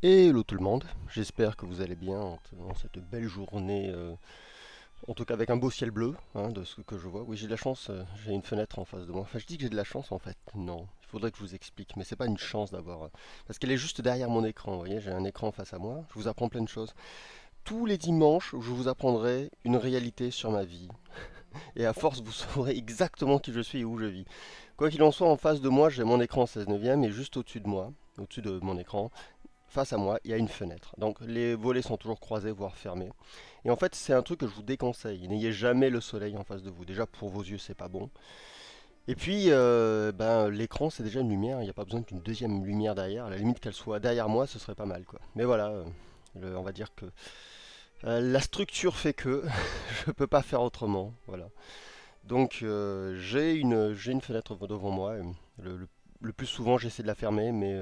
Hello tout le monde, j'espère que vous allez bien en cette belle journée, en tout cas avec un beau ciel bleu, hein, de ce que je vois. Oui, j'ai de la chance, j'ai une fenêtre en face de moi. Enfin, je dis que j'ai de la chance en fait. Non, il faudrait que je vous explique, mais c'est pas une chance d'avoir. Parce qu'elle est juste derrière mon écran, vous voyez, j'ai un écran face à moi, je vous apprends plein de choses. Tous les dimanches, je vous apprendrai une réalité sur ma vie. Et à force, vous saurez exactement qui je suis et où je vis. Quoi qu'il en soit, en face de moi, j'ai mon écran 16 neuvième et juste au-dessus de moi, au-dessus de mon écran, face à moi, il y a une fenêtre. Donc les volets sont toujours croisés, voire fermés. Et en fait, c'est un truc que je vous déconseille. N'ayez jamais le soleil en face de vous. Déjà, pour vos yeux, c'est pas bon. Et puis, l'écran, c'est déjà une lumière. Il n'y a pas besoin d'une deuxième lumière derrière. À la limite qu'elle soit derrière moi, ce serait pas mal, quoi. Mais voilà, on va dire que la structure fait que je peux pas faire autrement. Voilà. Donc, j'ai une fenêtre devant moi. Le plus souvent, j'essaie de la fermer, mais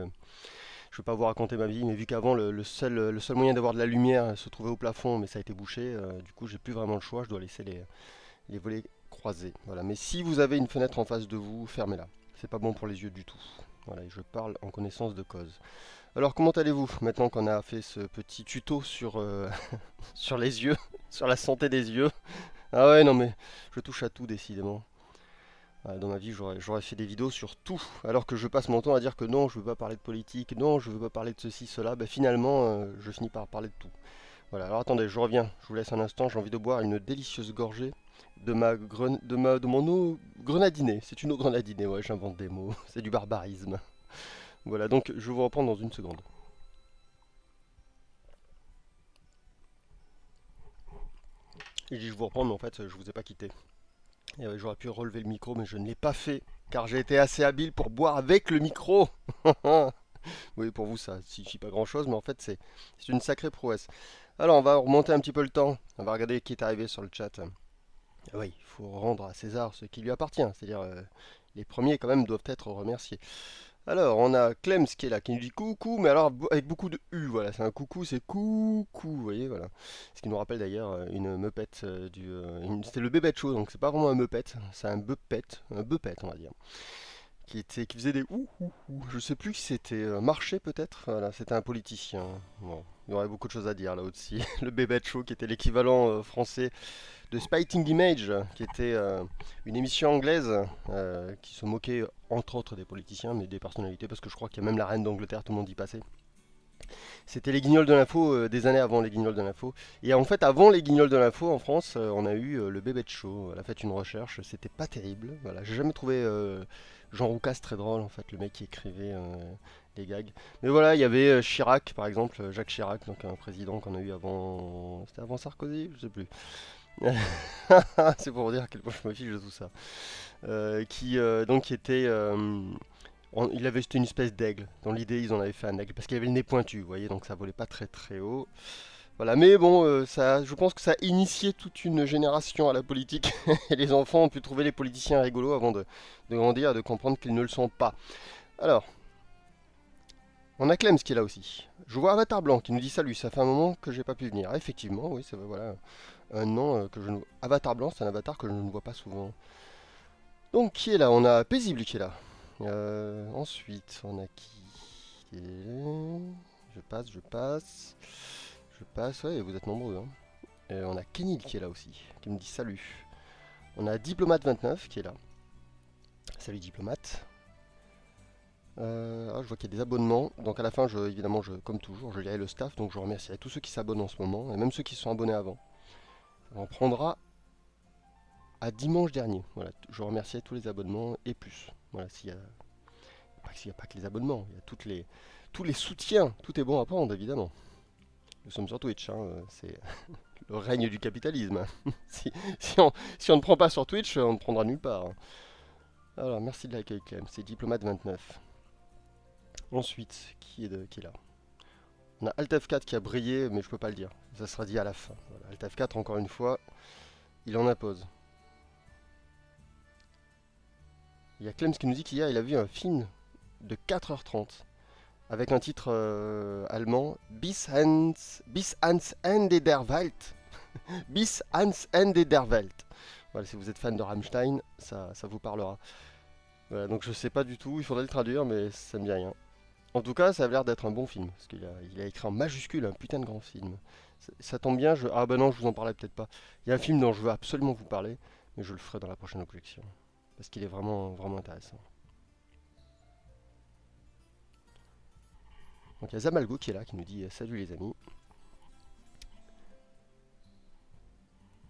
je ne vais pas vous raconter ma vie, mais vu qu'avant le seul moyen d'avoir de la lumière se trouvait au plafond, mais ça a été bouché, du coup j'ai plus vraiment le choix, je dois laisser les volets croisés. Voilà. Mais si vous avez une fenêtre en face de vous, fermez-la. C'est pas bon pour les yeux du tout. Voilà, et je parle en connaissance de cause. Alors comment allez-vous maintenant qu'on a fait ce petit tuto sur, sur les yeux, sur la santé des yeux? Ah ouais non mais je touche à tout décidément. Dans ma vie, j'aurais fait des vidéos sur tout, alors que je passe mon temps à dire que non, je veux pas parler de politique, non, je veux pas parler de ceci, cela. Bah, finalement, je finis par parler de tout. Voilà, alors attendez, je reviens, je vous laisse un instant, j'ai envie de boire une délicieuse gorgée de mon eau grenadinée. C'est une eau grenadinée, ouais, j'invente des mots, c'est du barbarisme. Voilà, donc je vous reprends dans une seconde. Et je dis je vous reprends, mais en fait, je vous ai pas quitté. Et ouais, j'aurais pu relever le micro, mais je ne l'ai pas fait, car j'ai été assez habile pour boire avec le micro. Oui, pour vous, ça ne signifie pas grand-chose, mais en fait, c'est une sacrée prouesse. Alors, on va remonter un petit peu le temps. On va regarder qui est arrivé sur le chat. Ah oui, il faut rendre à César ce qui lui appartient. C'est-à-dire, les premiers, quand même, doivent être remerciés. Alors, on a Clems qui est là, qui nous dit coucou, mais alors avec beaucoup de U. Voilà, c'est un coucou, c'est coucou. Vous voyez, voilà. Ce qui nous rappelle d'ailleurs une meupette c'était le bébête show, donc c'est pas vraiment un meupette, c'est un beupette, on va dire qui faisait des ouh. Je sais plus si c'était Marché peut-être. Voilà, c'était un politicien. Bon, il y aurait beaucoup de choses à dire là aussi. Le Bébête Show qui était l'équivalent français de Spiting Image, qui était une émission anglaise qui se moquait entre autres des politiciens, mais des personnalités, parce que je crois qu'il y a même la reine d'Angleterre, tout le monde y passait. C'était les Guignols de l'info des années avant les Guignols de l'info. Et en fait, avant les Guignols de l'info en France, on a eu le Bébête Show. Elle a fait une recherche, c'était pas terrible. Voilà, j'ai jamais trouvé Jean Roucas très drôle en fait, le mec qui écrivait les gags. Mais voilà, il y avait Chirac par exemple, Jacques Chirac, donc un président qu'on a eu avant. C'était avant Sarkozy, je sais plus. C'est pour vous dire à quel point je me fiche de tout ça. Qui donc était il avait c'était une espèce d'aigle. Dans l'idée, ils en avaient fait un aigle parce qu'il avait le nez pointu, vous voyez, donc ça volait pas très très haut. Voilà, mais bon, je pense que ça a initié toute une génération à la politique. Et les enfants ont pu trouver les politiciens rigolos avant de grandir et de comprendre qu'ils ne le sont pas. Alors, on a Clems qui est là aussi. Je vois Avatar Blanc qui nous dit salut, ça fait un moment que j'ai pas pu venir. Ah, effectivement, oui, c'est voilà un nom que je ne... Avatar Blanc, c'est un avatar que je ne vois pas souvent. Donc, qui est là? On a Paisible qui est là. Ensuite, on a qui? Je passe, je passe. Je passe, ouais, vous êtes nombreux. Hein. On a Kenil qui est là aussi, qui me dit salut. On a Diplomate29 qui est là. Salut Diplomate. Je vois qu'il y a des abonnements. Donc à la fin, évidemment, comme toujours, je lirai le staff. Donc je remercierai tous ceux qui s'abonnent en ce moment, et même ceux qui se sont abonnés avant. On prendra à dimanche dernier. Voilà, je remercierai tous les abonnements et plus. Voilà, s'il n'y a pas que les abonnements, il y a tous les soutiens. Tout est bon à prendre, évidemment. Nous sommes sur Twitch, hein, c'est le règne du capitalisme. Si on ne prend pas sur Twitch, on ne prendra nulle part. Hein. Alors, merci de l'accueil, Clem. C'est Diplomate29. Ensuite, qui est là? On a Alt F4 qui a brillé, mais je peux pas le dire. Ça sera dit à la fin. Voilà, Alt F4, encore une fois, il en impose. Il y a Clem qui nous dit qu'hier, il a vu un film de 4h30 avec un titre allemand Bis ans Ende der Welt. Bis ans Ende der Welt. Voilà, si vous êtes fan de Rammstein, ça vous parlera. Voilà, donc je sais pas du tout, il faudrait le traduire, mais ça me dit rien. En tout cas, ça a l'air d'être un bon film, parce il a écrit en majuscule un putain de grand film. Ça tombe bien, ah bah non, je vous en parlais peut-être pas. Il y a un film dont je veux absolument vous parler, mais je le ferai dans la prochaine objection, parce qu'il est vraiment, vraiment intéressant. Donc il y a Zamalgo qui est là, qui nous dit salut les amis.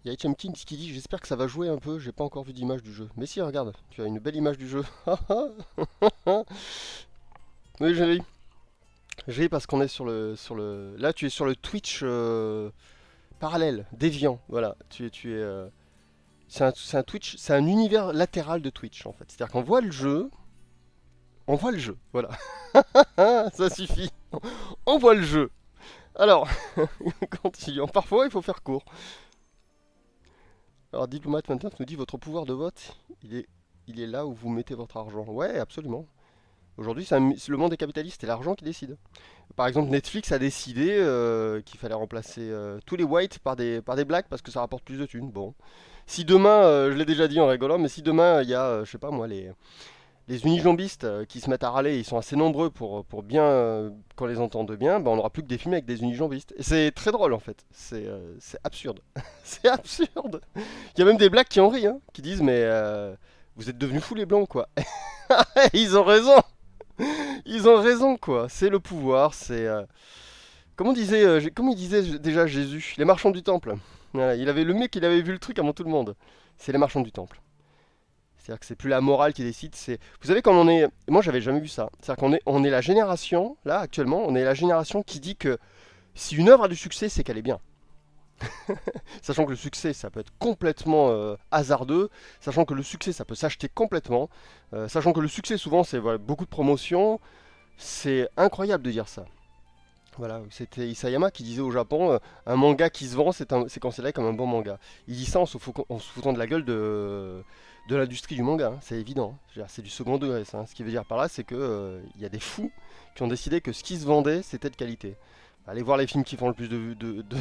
Il y a Chemkin qui dit j'espère que ça va jouer un peu, j'ai pas encore vu d'image du jeu. Mais si, regarde, tu as une belle image du jeu. Oui, j'ai parce qu'on est sur le. Là, tu es sur le Twitch parallèle, déviant. Voilà, tu es. C'est un Twitch, c'est un univers latéral de Twitch en fait. C'est-à-dire qu'on voit le jeu, on voit le jeu. Voilà, ça suffit. On voit le jeu. Alors, continuons. Parfois, il faut faire court. Alors, Diplomate 29 nous dit votre pouvoir de vote, il est là où vous mettez votre argent. Ouais, absolument. Aujourd'hui, c'est le monde est capitaliste et l'argent qui décide. Par exemple, Netflix a décidé qu'il fallait remplacer tous les whites par des blacks parce que ça rapporte plus de thunes. Bon. Si demain, je l'ai déjà dit en rigolant, mais si demain il y a, je sais pas moi, les unijambistes qui se mettent à râler, ils sont assez nombreux pour bien, qu'on les entende bien, ben on n'aura plus que des films avec des unijambistes. Et c'est très drôle en fait. C'est absurde. C'est absurde. Il y a même des blacks qui en rient, hein, qui disent mais vous êtes devenus fous les blancs quoi. Ils ont raison. Ils ont raison, quoi. C'est le pouvoir, c'est. Comment il disait déjà Jésus? Les marchands du temple. Voilà, le mec, il avait vu le truc avant tout le monde. C'est les marchands du temple. C'est-à-dire que c'est plus la morale qui décide. Vous savez, quand on est. Moi, j'avais jamais vu ça. C'est-à-dire on est la génération, là, actuellement, on est la génération qui dit que si une œuvre a du succès, c'est qu'elle est bien. Sachant que le succès, ça peut être complètement hasardeux, sachant que le succès, ça peut s'acheter complètement, sachant que le succès, souvent, c'est voilà, beaucoup de promotion. C'est incroyable de dire ça. Voilà, c'était Isayama qui disait au Japon, un manga qui se vend, c'est considéré comme un bon manga. Il dit ça en se foutant de la gueule de l'industrie du manga, hein, c'est évident. Je veux dire, c'est du second degré, ça, hein. Ce qui veut dire par là, c'est que il y a des fous qui ont décidé que ce qui se vendait, c'était de qualité. Allez voir les films qui font le plus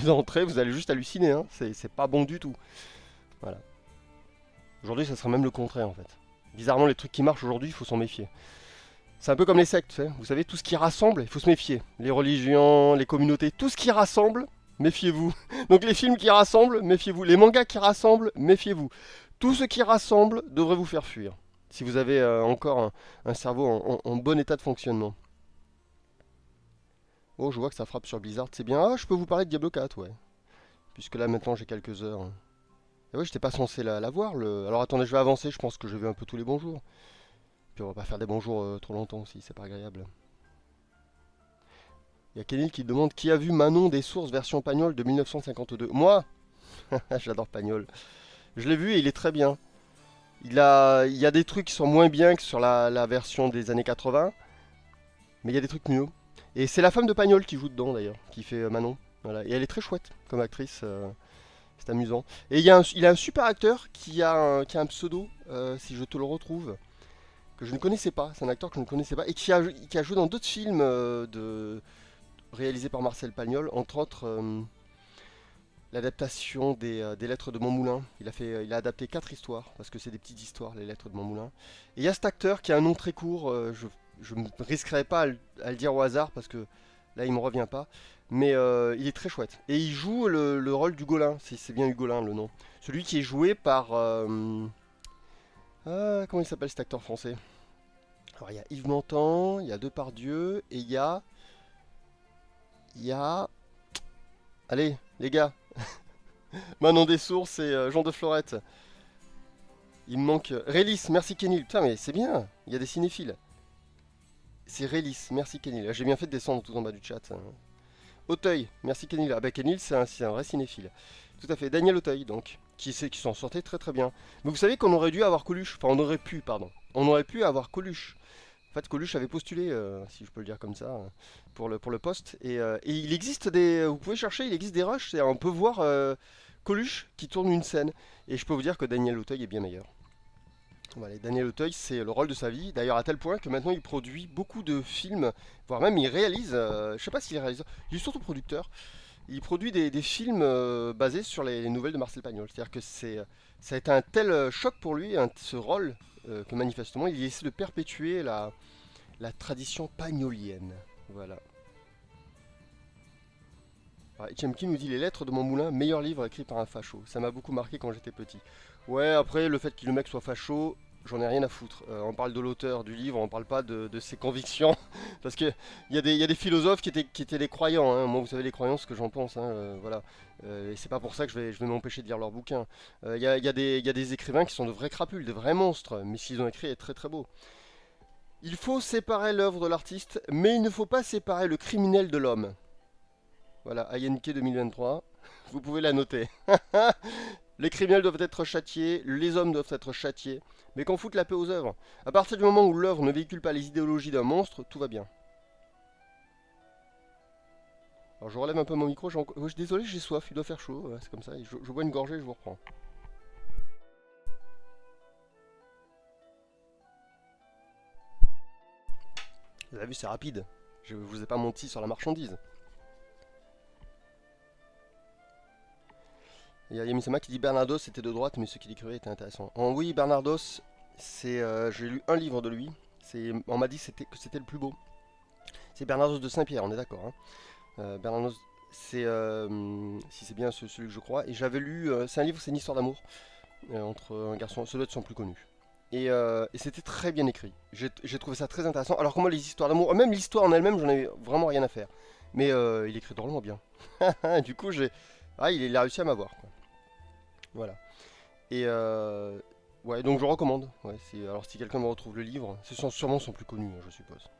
d'entrées, vous allez juste halluciner, hein. C'est pas bon du tout. Voilà. Aujourd'hui, ça serait même le contraire en fait. Bizarrement, les trucs qui marchent aujourd'hui, il faut s'en méfier. C'est un peu comme les sectes, vous savez, tout ce qui rassemble, il faut se méfier. Les religions, les communautés, tout ce qui rassemble, méfiez-vous. Donc les films qui rassemblent, méfiez-vous. Les mangas qui rassemblent, méfiez-vous. Tout ce qui rassemble devrait vous faire fuir. Si vous avez encore un cerveau en bon état de fonctionnement. Oh, je vois que ça frappe sur Blizzard, c'est bien. Ah, je peux vous parler de Diablo 4, ouais. Puisque là maintenant j'ai quelques heures. Et ouais, j'étais pas censé la voir. Alors attendez, je vais avancer, je pense que je vais un peu tous les bonjours. Puis on va pas faire des bonjours trop longtemps aussi, c'est pas agréable. Il y a Kenny qui demande qui a vu Manon des sources version Pagnol de 1952. Moi. J'adore Pagnol. Je l'ai vu et il est très bien. Il y a des trucs qui sont moins bien que sur la version des années 80, mais il y a des trucs mieux. Et c'est la femme de Pagnol qui joue dedans d'ailleurs, qui fait Manon. Voilà. Et elle est très chouette comme actrice, c'est amusant. Et il a un super acteur qui a un pseudo, si je te le retrouve, que je ne connaissais pas. C'est un acteur que je ne connaissais pas et qui a joué dans d'autres films réalisés par Marcel Pagnol, entre autres l'adaptation des Lettres de Montmoulin. Il a adapté 4 histoires, parce que c'est des petites histoires, les Lettres de Montmoulin. Et il y a cet acteur qui a un nom très court, je ne risquerai pas à le dire au hasard, parce que là il me revient pas. Mais il est très chouette. Et il joue le rôle du Golin, si c'est bien Hugolin le nom. Celui qui est joué par... comment il s'appelle cet acteur français? Alors il y a Yves Montand, il y a Depardieu, et il y a... Allez, les gars, Manon des Sources et Jean de Florette. Il me manque. Rélis, merci Kenil. Putain, mais c'est bien, il y a des cinéphiles. C'est Rélis, merci Kenil. Ah, j'ai bien fait de descendre tout en bas du chat, hein. Auteuil, merci Kenil. Ah bah Kenil, c'est un vrai cinéphile. Tout à fait, Daniel Auteuil, donc, qui s'en sortait très très bien. Mais vous savez qu'on aurait dû avoir Coluche. Enfin, on aurait pu, pardon. On aurait pu avoir Coluche. En fait, Coluche avait postulé, si je peux le dire comme ça, pour le poste. Et il existe vous pouvez chercher, il existe des rushs. On peut voir Coluche qui tourne une scène. Et je peux vous dire que Daniel Auteuil est bien meilleur. Voilà, Daniel Auteuil, c'est le rôle de sa vie. D'ailleurs, à tel point que maintenant, il produit beaucoup de films, voire même il réalise. Je sais pas s'il est réalisateur, il est surtout producteur. Il produit des films basés sur les nouvelles de Marcel Pagnol. C'est-à-dire que ça a été un tel choc pour lui, ce rôle, que manifestement, il essaie de perpétuer La tradition pagnolienne. Voilà. Chemki nous dit les lettres de mon moulin, meilleur livre écrit par un facho. Ça m'a beaucoup marqué quand j'étais petit. Ouais, après, le fait que le mec soit facho, j'en ai rien à foutre. On parle de l'auteur du livre, on parle pas de ses convictions. Parce que y a des philosophes qui étaient des croyants. Hein. Moi, vous savez, les croyants, ce que j'en pense. Hein, voilà. Et c'est pas pour ça que je vais m'empêcher de lire leurs bouquins. Il y a des écrivains qui sont de vrais crapules, de vrais monstres. Mais ce qu'ils ont écrit est très très beau. Il faut séparer l'œuvre de l'artiste, mais il ne faut pas séparer le criminel de l'homme. Voilà, INK 2023. Vous pouvez la noter. Les criminels doivent être châtiés, les hommes doivent être châtiés, mais qu'on foute la paix aux œuvres. À partir du moment où l'œuvre ne véhicule pas les idéologies d'un monstre, tout va bien. Alors je relève un peu mon micro, je suis désolé, j'ai soif, il doit faire chaud, ouais, c'est comme ça, je bois une gorgée et je vous reprends. Vous avez vu, c'est rapide. Je vous ai pas menti sur la marchandise. Il y a Yamisama qui dit Bernardos était de droite, mais ce qu'il écrivait était intéressant. Oui, Bernardos, j'ai lu un livre de lui. On m'a dit que c'était le plus beau. C'est Bernardos de Saint-Pierre, on est d'accord. Hein. Bernardos, si c'est bien celui que je crois. Et j'avais lu, c'est un livre, c'est une histoire d'amour entre un garçon, ça doit être son plus connu. Et c'était très bien écrit. J'ai trouvé ça très intéressant. Alors que moi, les histoires d'amour, même l'histoire en elle-même, j'en avais vraiment rien à faire. Mais il écrit drôlement bien. Du coup, il a réussi à m'avoir. Quoi. Voilà. Et ouais, donc je recommande. Ouais, alors si quelqu'un me retrouve le livre, c'est sûrement son plus connu, hein, je suppose.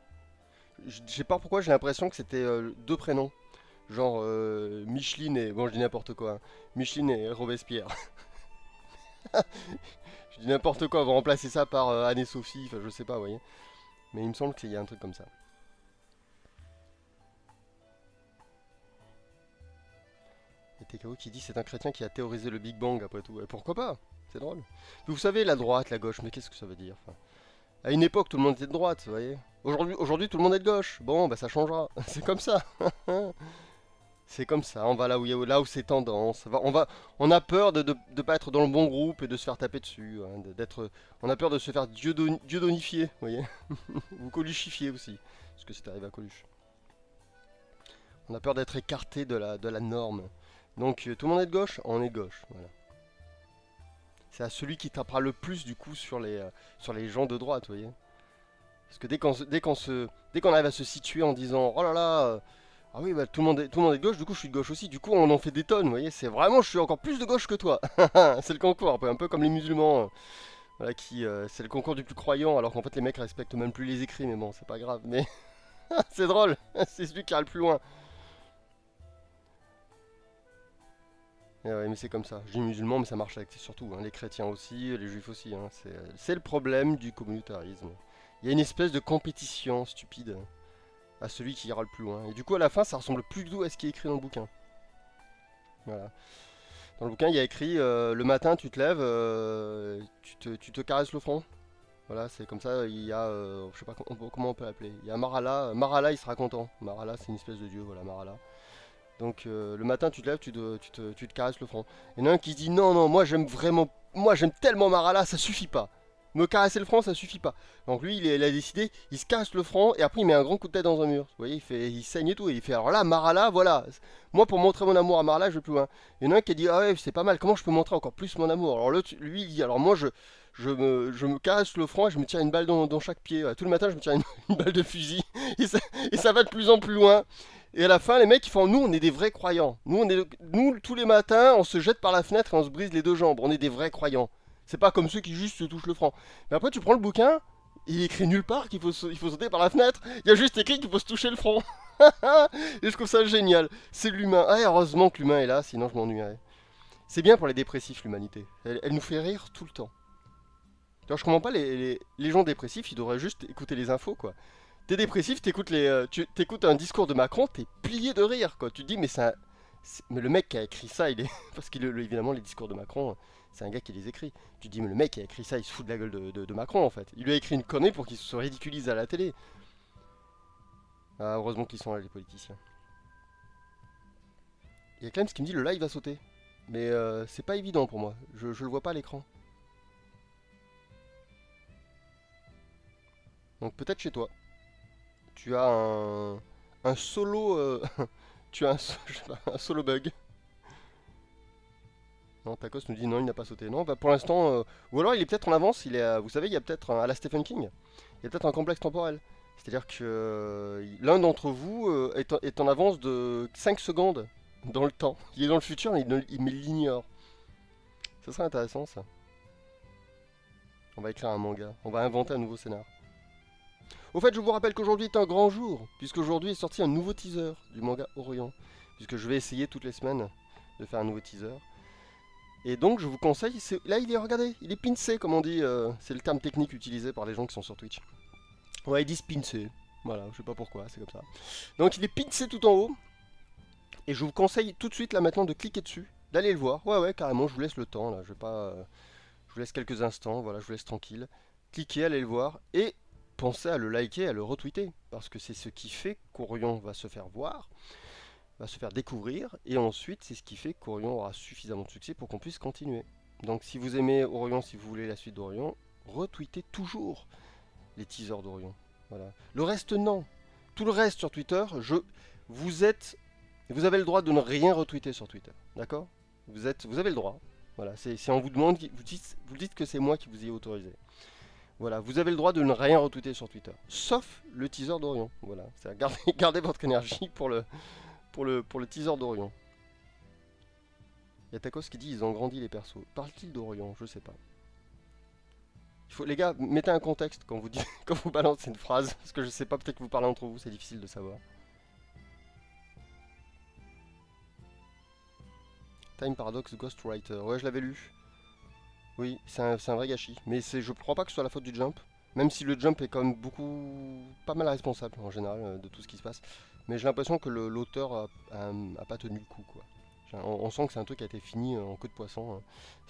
Je sais pas pourquoi, j'ai l'impression que c'était deux prénoms. Genre Micheline et... Bon, je dis n'importe quoi. Hein. Micheline et Robespierre. Je dis n'importe quoi, on va remplacer ça par Anne et Sophie, enfin je sais pas, vous voyez. Mais il me semble qu'il y a un truc comme ça. Et TKO qui dit c'est un chrétien qui a théorisé le Big Bang après tout. Et pourquoi pas? C'est drôle. Puis vous savez, la droite, la gauche, mais qu'est-ce que ça veut dire? Enfin, à une époque, tout le monde était de droite, vous voyez. Aujourd'hui, tout le monde est de gauche. Bon, bah ça changera. C'est comme ça. C'est comme ça. On va là où c'est tendance. On a peur de pas être dans le bon groupe et de se faire taper dessus. Hein, on a peur de se faire diodonifier, vous voyez. Ou coluchifier aussi. Parce que c'est arrivé à Coluche. On a peur d'être écarté de la norme. Donc tout le monde est de gauche, on est de gauche. Voilà. C'est à celui qui tapera le plus du coup sur les gens de droite, vous voyez. Parce que dès qu'on arrive à se situer en disant oh là là, ah oui bah tout le monde est de gauche, du coup je suis de gauche aussi, du coup on en fait des tonnes, vous voyez. C'est vraiment je suis encore plus de gauche que toi. C'est le concours, un peu comme les musulmans, voilà c'est le concours du plus croyant, alors qu'en fait les mecs respectent même plus les écrits, mais bon c'est pas grave. Mais c'est drôle, c'est celui qui ira le plus loin. Et ouais, mais c'est comme ça. Je dis musulmans, mais ça marche avec surtout hein, les chrétiens aussi, les juifs aussi. Hein. C'est le problème du communautarisme. Il y a une espèce de compétition stupide à celui qui ira le plus loin. Et du coup, à la fin, ça ressemble plus du tout à ce qui est écrit dans le bouquin. Voilà. Dans le bouquin, il y a écrit le matin, tu te lèves, tu te caresses le front. Voilà, c'est comme ça. Il y a, je sais pas comment on peut l'appeler. Il y a Marala. Marala, il sera content. Marala, c'est une espèce de dieu, voilà, Marala. Donc le matin tu te lèves, tu te caresses le front. Il y en a un qui dit non, non, moi j'aime tellement Marala, ça suffit pas. Me caresser le front, ça suffit pas. Donc lui, il a décidé, il se caresse le front et après il met un grand coup de tête dans un mur. Vous voyez, il saigne et tout. Et il fait alors là, Marala, voilà. Moi pour montrer mon amour à Marala, je vais plus loin. Il y en a un qui a dit ah ouais, c'est pas mal, comment je peux montrer encore plus mon amour? Alors lui, il dit alors moi je me caresse le front et je me tire une balle dans chaque pied. Tout le matin, je me tire une balle de fusil et ça va de plus en plus loin. Et à la fin, les mecs, ils font nous, on est des vrais croyants. Nous, tous les matins, on se jette par la fenêtre et on se brise les deux jambes. On est des vrais croyants. C'est pas comme ceux qui juste se touchent le front. Mais après, tu prends le bouquin, il est écrit nulle part il faut sauter par la fenêtre. Il y a juste écrit qu'il faut se toucher le front. Et je trouve ça génial. C'est l'humain. Ah, heureusement que l'humain est là, sinon je m'ennuierais. C'est bien pour les dépressifs, l'humanité. Elle nous fait rire tout le temps. Alors, je comprends pas les gens dépressifs, ils devraient juste écouter les infos, quoi. T'es dépressif, tu t'écoutes un discours de Macron, t'es plié de rire, quoi. Tu te dis, mais le mec qui a écrit ça, il est. Parce qu'évidemment, les discours de Macron, c'est un gars qui les écrit. Tu te dis, mais le mec qui a écrit ça, il se fout de la gueule de Macron, en fait. Il lui a écrit une connerie pour qu'il se ridiculise à la télé. Ah, heureusement qu'ils sont là, les politiciens. Il y a Clems qui me dit, le live va sauter. Mais c'est pas évident pour moi. Je le vois pas à l'écran. Donc peut-être chez toi. tu as un solo, tu as un, je sais pas, un solo bug. Non, Tacos nous dit non, il n'a pas sauté. Non, bah pour l'instant, ou alors il est peut-être en avance. Vous savez, il y a peut-être à la Stephen King, il y a peut-être un complexe temporel. C'est-à-dire que l'un d'entre vous est en avance de 5 secondes dans le temps. Il est dans le futur, mais il l'ignore. Ça serait intéressant ça. On va écrire un manga. On va inventer un nouveau scénar. Au fait, je vous rappelle qu'aujourd'hui est un grand jour, puisqu'aujourd'hui est sorti un nouveau teaser du manga Orion. Puisque je vais essayer toutes les semaines de faire un nouveau teaser. Et donc je vous conseille, là il est, regardez, il est pincé comme on dit, c'est le terme technique utilisé par les gens qui sont sur Twitch. Ouais, ils disent pincé, voilà, je sais pas pourquoi, c'est comme ça. Donc il est pincé tout en haut, et je vous conseille tout de suite là maintenant de cliquer dessus, d'aller le voir. Ouais, ouais, carrément, je vous laisse le temps là, je vais pas, je vous laisse quelques instants, voilà, je vous laisse tranquille. Cliquez, allez le voir, et pensez à le liker, à le retweeter, parce que c'est ce qui fait qu'Orion va se faire voir, va se faire découvrir, et ensuite c'est ce qui fait qu'Orion aura suffisamment de succès pour qu'on puisse continuer. Donc si vous aimez Orion, si vous voulez la suite d'Orion, retweetez toujours les teasers d'Orion. Voilà. Le reste non. Tout le reste sur Twitter, vous avez le droit de ne rien retweeter sur Twitter, d'accord. Vous avez le droit. Voilà, c'est on vous demande, vous dites que c'est moi qui vous y ai autorisé. Voilà, vous avez le droit de ne rien retweeter sur Twitter, sauf le teaser d'Orion. Voilà, gardez votre énergie pour le teaser d'Orion. Il y a Tacos qui dit ils ont grandi les persos. Parle-t-il d'Orion? Je sais pas. Les gars, mettez un contexte quand vous dites, quand vous balancez une phrase, parce que je sais pas, peut-être que vous parlez entre vous, c'est difficile de savoir. Time Paradox Ghostwriter, ouais je l'avais lu. Oui, c'est un vrai gâchis. Mais je crois pas que ce soit la faute du jump. Même si le jump est quand même pas mal responsable en général de tout ce qui se passe. Mais j'ai l'impression que l'auteur a pas tenu le coup quoi. On sent que c'est un truc qui a été fini en queue de poisson, hein.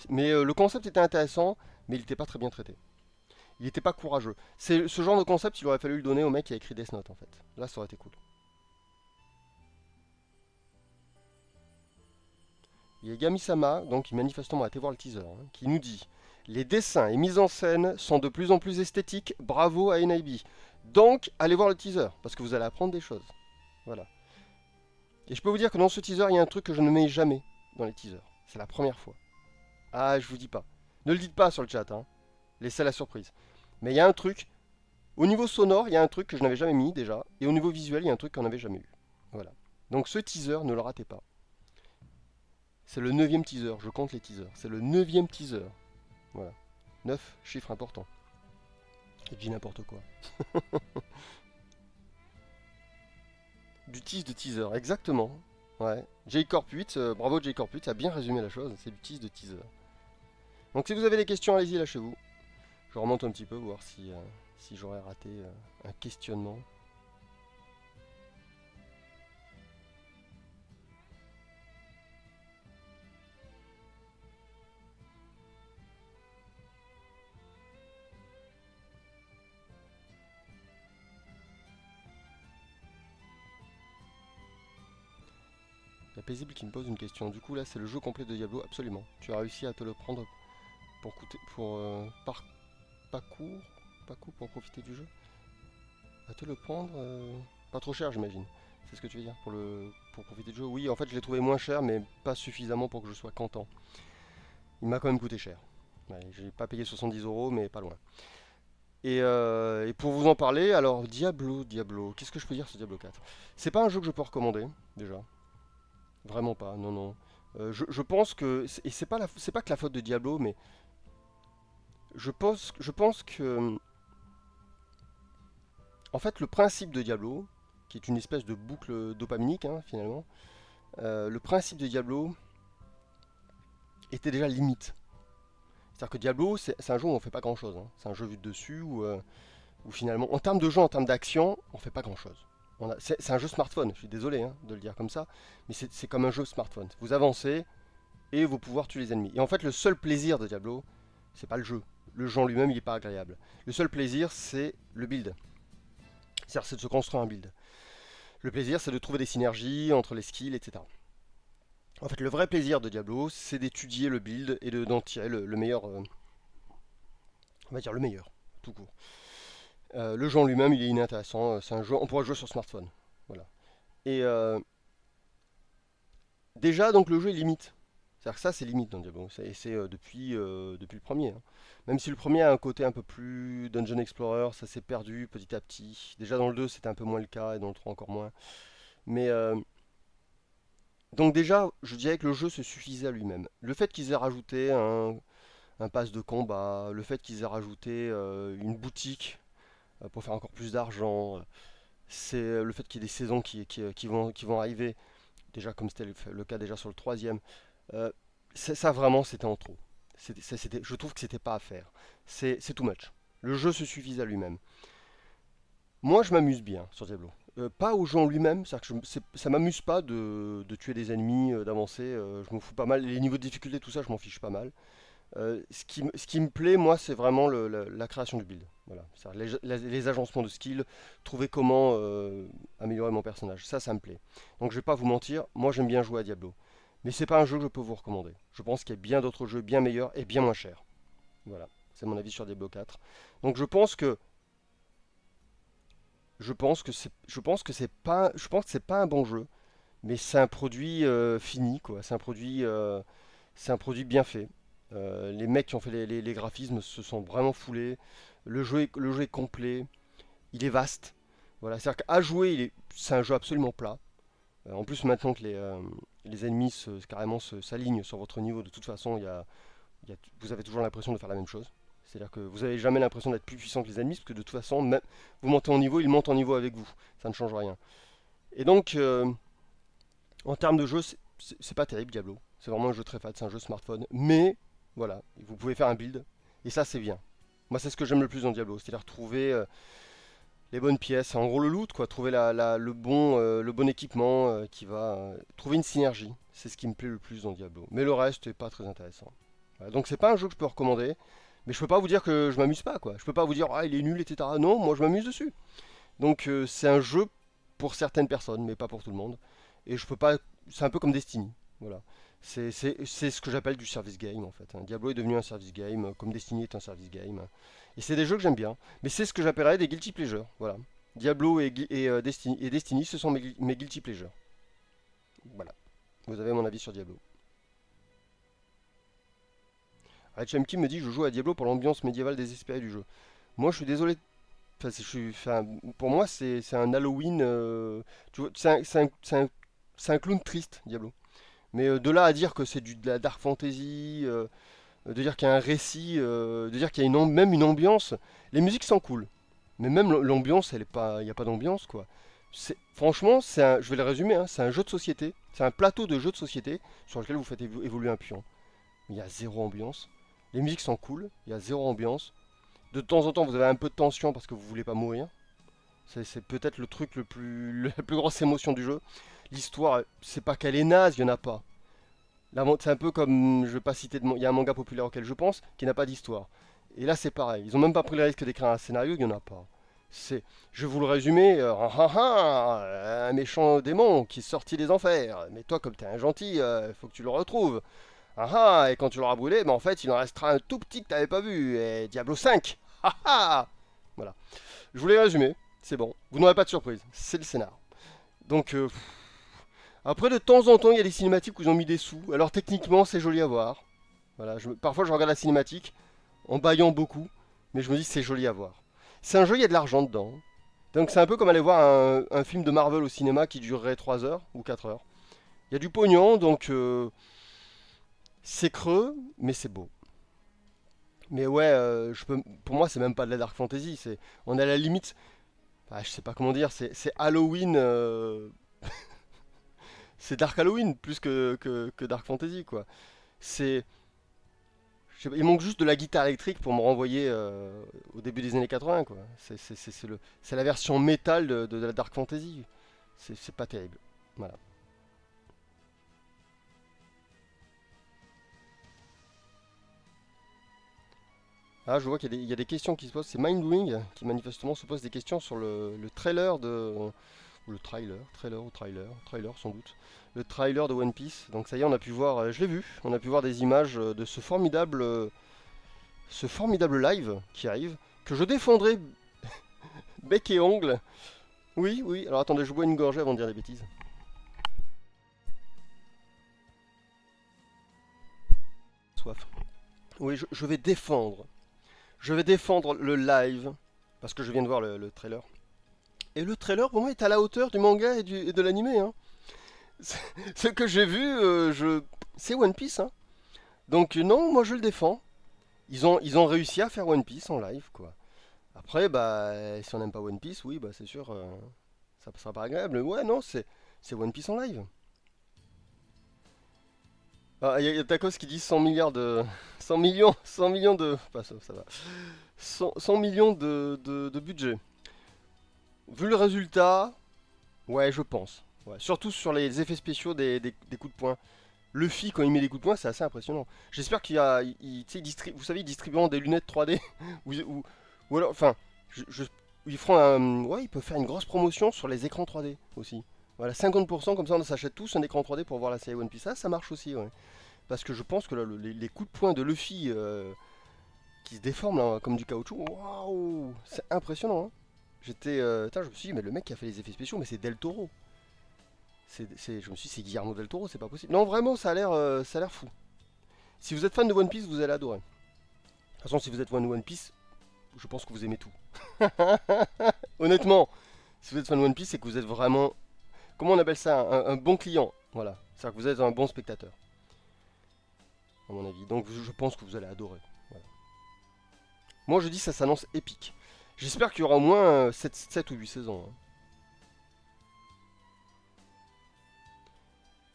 Mais le concept était intéressant, mais il n'était pas très bien traité. Il n'était pas courageux. C'est ce genre de concept, il aurait fallu le donner au mec qui a écrit Death Note en fait. Là, ça aurait été cool. Il y a Gamisama, donc qui manifestement a été voir le teaser, hein, qui nous dit: les dessins et mises en scène sont de plus en plus esthétiques, bravo à NIB. Donc, allez voir le teaser, parce que vous allez apprendre des choses. Voilà. Et je peux vous dire que dans ce teaser, il y a un truc que je ne mets jamais dans les teasers. C'est la première fois. Ah, je vous dis pas. Ne le dites pas sur le chat, hein. Laissez la surprise. Mais il y a un truc. Au niveau sonore, il y a un truc que je n'avais jamais mis déjà. Et au niveau visuel, il y a un truc qu'on n'avait jamais eu. Voilà. Donc ce teaser, ne le ratez pas. C'est le 9e teaser. Je compte les teasers. C'est le 9e teaser. Voilà. 9, chiffre important. Je dis n'importe quoi. Du tease de teaser, exactement. Ouais. J-Corp 8, bravo J-Corp 8, ça a bien résumé la chose. C'est du tease de teaser. Donc si vous avez des questions, allez-y, lâchez-vous. Je remonte un petit peu, voir si j'aurais raté un questionnement. Il y a Paisible qui me pose une question. Du coup, là, c'est le jeu complet de Diablo, absolument. Tu as réussi à te le prendre par parcours pour profiter du jeu. À te le prendre pas trop cher, j'imagine. C'est ce que tu veux dire pour profiter du jeu. Oui, en fait, je l'ai trouvé moins cher, mais pas suffisamment pour que je sois content. Il m'a quand même coûté cher. Ouais, j'ai pas payé 70 euros, mais pas loin. Et pour vous en parler, alors Diablo, qu'est-ce que je peux dire sur Diablo 4? C'est pas un jeu que je peux recommander, déjà. Vraiment pas, non, non. Je pense que, et c'est pas que la faute de Diablo, mais je pense que, en fait, le principe de Diablo, qui est une espèce de boucle dopaminique, hein, finalement, le principe de Diablo était déjà limite. C'est-à-dire que Diablo, c'est un jeu où on fait pas grand-chose, hein. C'est un jeu vu de dessus où finalement, en termes de jeu, en termes d'action, on fait pas grand-chose. C'est un jeu smartphone, je suis désolé hein, de le dire comme ça, mais c'est comme un jeu smartphone. Vous avancez et vos pouvoirs tuent les ennemis. Et en fait, le seul plaisir de Diablo, c'est pas le jeu. Le jeu en lui-même, il est pas agréable. Le seul plaisir, c'est le build. C'est-à-dire, c'est de se construire un build. Le plaisir, c'est de trouver des synergies entre les skills, etc. En fait, le vrai plaisir de Diablo, c'est d'étudier le build et d'en tirer le meilleur. On va dire le meilleur, tout court. Le jeu en lui-même, il est inintéressant. C'est un jeu, on pourra jouer sur smartphone. Voilà. Et déjà, donc le jeu est limite. C'est-à-dire que ça, c'est limite dans Diablo. Et c'est depuis le premier, hein. Même si le premier a un côté un peu plus Dungeon Explorer, ça s'est perdu petit à petit. Déjà dans le 2, c'était un peu moins le cas, et dans le 3 encore moins. Mais donc déjà, je dirais que le jeu se suffisait à lui-même. Le fait qu'ils aient rajouté un pass de combat, le fait qu'ils aient rajouté une boutique pour faire encore plus d'argent, c'est le fait qu'il y ait des saisons qui vont arriver, déjà comme c'était le cas déjà sur le troisième, euh, ça vraiment c'était en trop. Je trouve que c'était pas à faire. C'est too much. Le jeu se suffisait à lui-même. Moi je m'amuse bien sur Diablo. Pas au jeu en lui-même, c'est-à-dire que ça m'amuse pas de tuer des ennemis, d'avancer, je m'en fous pas mal. Les niveaux de difficulté, tout ça, je m'en fiche pas mal. Ce qui me plaît, moi, c'est vraiment la création du build. Voilà. C'est-à-dire les agencements de skills, trouver comment améliorer mon personnage. Ça me plaît. Donc je vais pas vous mentir, moi j'aime bien jouer à Diablo. Mais c'est pas un jeu que je peux vous recommander. Je pense qu'il y a bien d'autres jeux bien meilleurs et bien moins chers. Voilà. C'est mon avis sur Diablo 4. Donc je pense que c'est pas un bon jeu, mais c'est un produit fini, quoi. C'est un produit bien fait. Les mecs qui ont fait les graphismes se sont vraiment foulés. Le jeu est complet, il est vaste. Voilà, c'est-à-dire qu'à jouer, c'est un jeu absolument plat. En plus, maintenant que les ennemis carrément s'alignent sur votre niveau, de toute façon, vous avez toujours l'impression de faire la même chose. C'est-à-dire que vous n'avez jamais l'impression d'être plus puissant que les ennemis, parce que de toute façon, même, vous montez en niveau, ils montent en niveau avec vous. Ça ne change rien. Et donc, en termes de jeu, c'est pas terrible Diablo. C'est vraiment un jeu très fat, c'est un jeu smartphone. Mais voilà, vous pouvez faire un build. Et ça, c'est bien. Moi, c'est ce que j'aime le plus dans Diablo. C'est-à-dire trouver les bonnes pièces. En gros, le loot, quoi. Trouver le bon équipement qui va. Trouver une synergie. C'est ce qui me plaît le plus dans Diablo. Mais le reste n'est pas très intéressant. Voilà, donc, c'est pas un jeu que je peux recommander. Mais je peux pas vous dire que je m'amuse pas, quoi. Je peux pas vous dire, ah, il est nul, etc. Non, moi, je m'amuse dessus. Donc, c'est un jeu pour certaines personnes, mais pas pour tout le monde. Et je peux pas. C'est un peu comme Destiny. Voilà. C'est ce que j'appelle du service game en fait, hein. Diablo est devenu un service game, comme Destiny est un service game. Et c'est des jeux que j'aime bien. Mais c'est ce que j'appellerais des guilty pleasures. Voilà. Diablo et Destiny, ce sont mes guilty pleasures. Voilà. Vous avez mon avis sur Diablo. HMK me dit je joue à Diablo pour l'ambiance médiévale désespérée du jeu. Moi je suis désolé. Enfin, pour moi c'est un Halloween. Tu vois, c'est un clown triste, Diablo. Mais de là à dire que c'est de la dark fantasy, de dire qu'il y a un récit, de dire qu'il y a même une ambiance. Les musiques sont cool, mais même l'ambiance, elle est pas, il n'y a pas d'ambiance quoi. Franchement, je vais le résumer, hein, c'est un jeu de société, c'est un plateau de jeu de société sur lequel vous faites évoluer un pion. Il y a zéro ambiance. Les musiques sont cool, il y a zéro ambiance. De temps en temps, vous avez un peu de tension parce que vous voulez pas mourir. C'est peut-être le truc la plus grosse émotion du jeu. L'histoire, c'est pas qu'elle est naze, il y en a pas. C'est un peu comme, je vais pas citer il y a un manga populaire auquel je pense, qui n'a pas d'histoire. Et là c'est pareil, ils ont même pas pris le risque d'écrire un scénario, il y en a pas. Je vais vous le résumer, un méchant démon qui est sorti des enfers. Mais toi comme t'es un gentil, faut que tu le retrouves. Et quand tu l'auras brûlé, en fait il en restera un tout petit que t'avais pas vu. Et Diablo 5. Voilà. Je vous l'ai résumé, c'est bon. Vous n'aurez pas de surprise, c'est le scénar. Donc après, de temps en temps, il y a des cinématiques où ils ont mis des sous. Alors techniquement, c'est joli à voir. Voilà, parfois, je regarde la cinématique en bâillant beaucoup, mais je me dis c'est joli à voir. C'est un jeu, il y a de l'argent dedans. Donc c'est un peu comme aller voir un film de Marvel au cinéma qui durerait 3 heures ou 4 heures. Il y a du pognon, donc c'est creux, mais c'est beau. Mais ouais, pour moi, c'est même pas de la dark fantasy. On est à la limite. Je sais pas comment dire. C'est Halloween. C'est Dark Halloween plus que Dark Fantasy, quoi. C'est, il manque juste de la guitare électrique pour me renvoyer au début des années 80, quoi. C'est la version métal de la Dark Fantasy. C'est pas terrible. Voilà. Ah, je vois qu'il y a des questions qui se posent. C'est Mindwing qui manifestement se pose des questions sur le trailer de. Ou le trailer sans doute. Le trailer de One Piece. Donc ça y est, on a pu voir, je l'ai vu, on a pu voir des images de ce formidable live qui arrive, que je défendrai Bec et ongles. Oui, oui. Alors attendez, je bois une gorgée avant de dire des bêtises. Soif. Oui, je vais défendre. Je vais défendre le live. Parce que je viens de voir le trailer. Et le trailer, pour moi, est à la hauteur du manga et de l'animé. Hein. Ce que j'ai vu, c'est One Piece. Hein. Donc non, moi je le défends. Ils ont réussi à faire One Piece en live, quoi. Après, bah, si on n'aime pas One Piece, oui, bah c'est sûr, ça sera pas agréable. Mais ouais, non, c'est One Piece en live. Ah, y a Tacos qui dit 100 milliards de... 100 millions de... Pas ça, ça va. 100 millions de budget. Vu le résultat, ouais, je pense. Ouais, surtout sur les effets spéciaux des coups de poing. Luffy, quand il met des coups de poing, c'est assez impressionnant. J'espère qu'il y a... tu sais, vous savez, distribuant des lunettes 3D. Ou alors, enfin, ils feront un... Ouais, ils peuvent faire une grosse promotion sur les écrans 3D aussi. Voilà, 50%, comme ça on s'achète tous un écran 3D pour voir la série One Piece. Ça marche aussi, ouais. Parce que je pense que là, les coups de poing de Luffy qui se déforment là, comme du caoutchouc, waouh, c'est impressionnant. Hein. Je me suis dit, mais le mec qui a fait les effets spéciaux, mais c'est Del Toro. Je me suis dit, c'est Guillermo Del Toro, c'est pas possible. Non, vraiment, ça a l'air fou. Si vous êtes fan de One Piece, vous allez adorer. De toute façon, si vous êtes fan de One Piece, je pense que vous aimez tout. Honnêtement, si vous êtes fan de One Piece, c'est que vous êtes vraiment, comment on appelle ça, un bon client. Voilà, c'est-à-dire que vous êtes un bon spectateur, à mon avis. Donc je pense que vous allez adorer. Voilà. Moi, je dis ça s'annonce épique. J'espère qu'il y aura au moins 7 ou 8 saisons. Hein.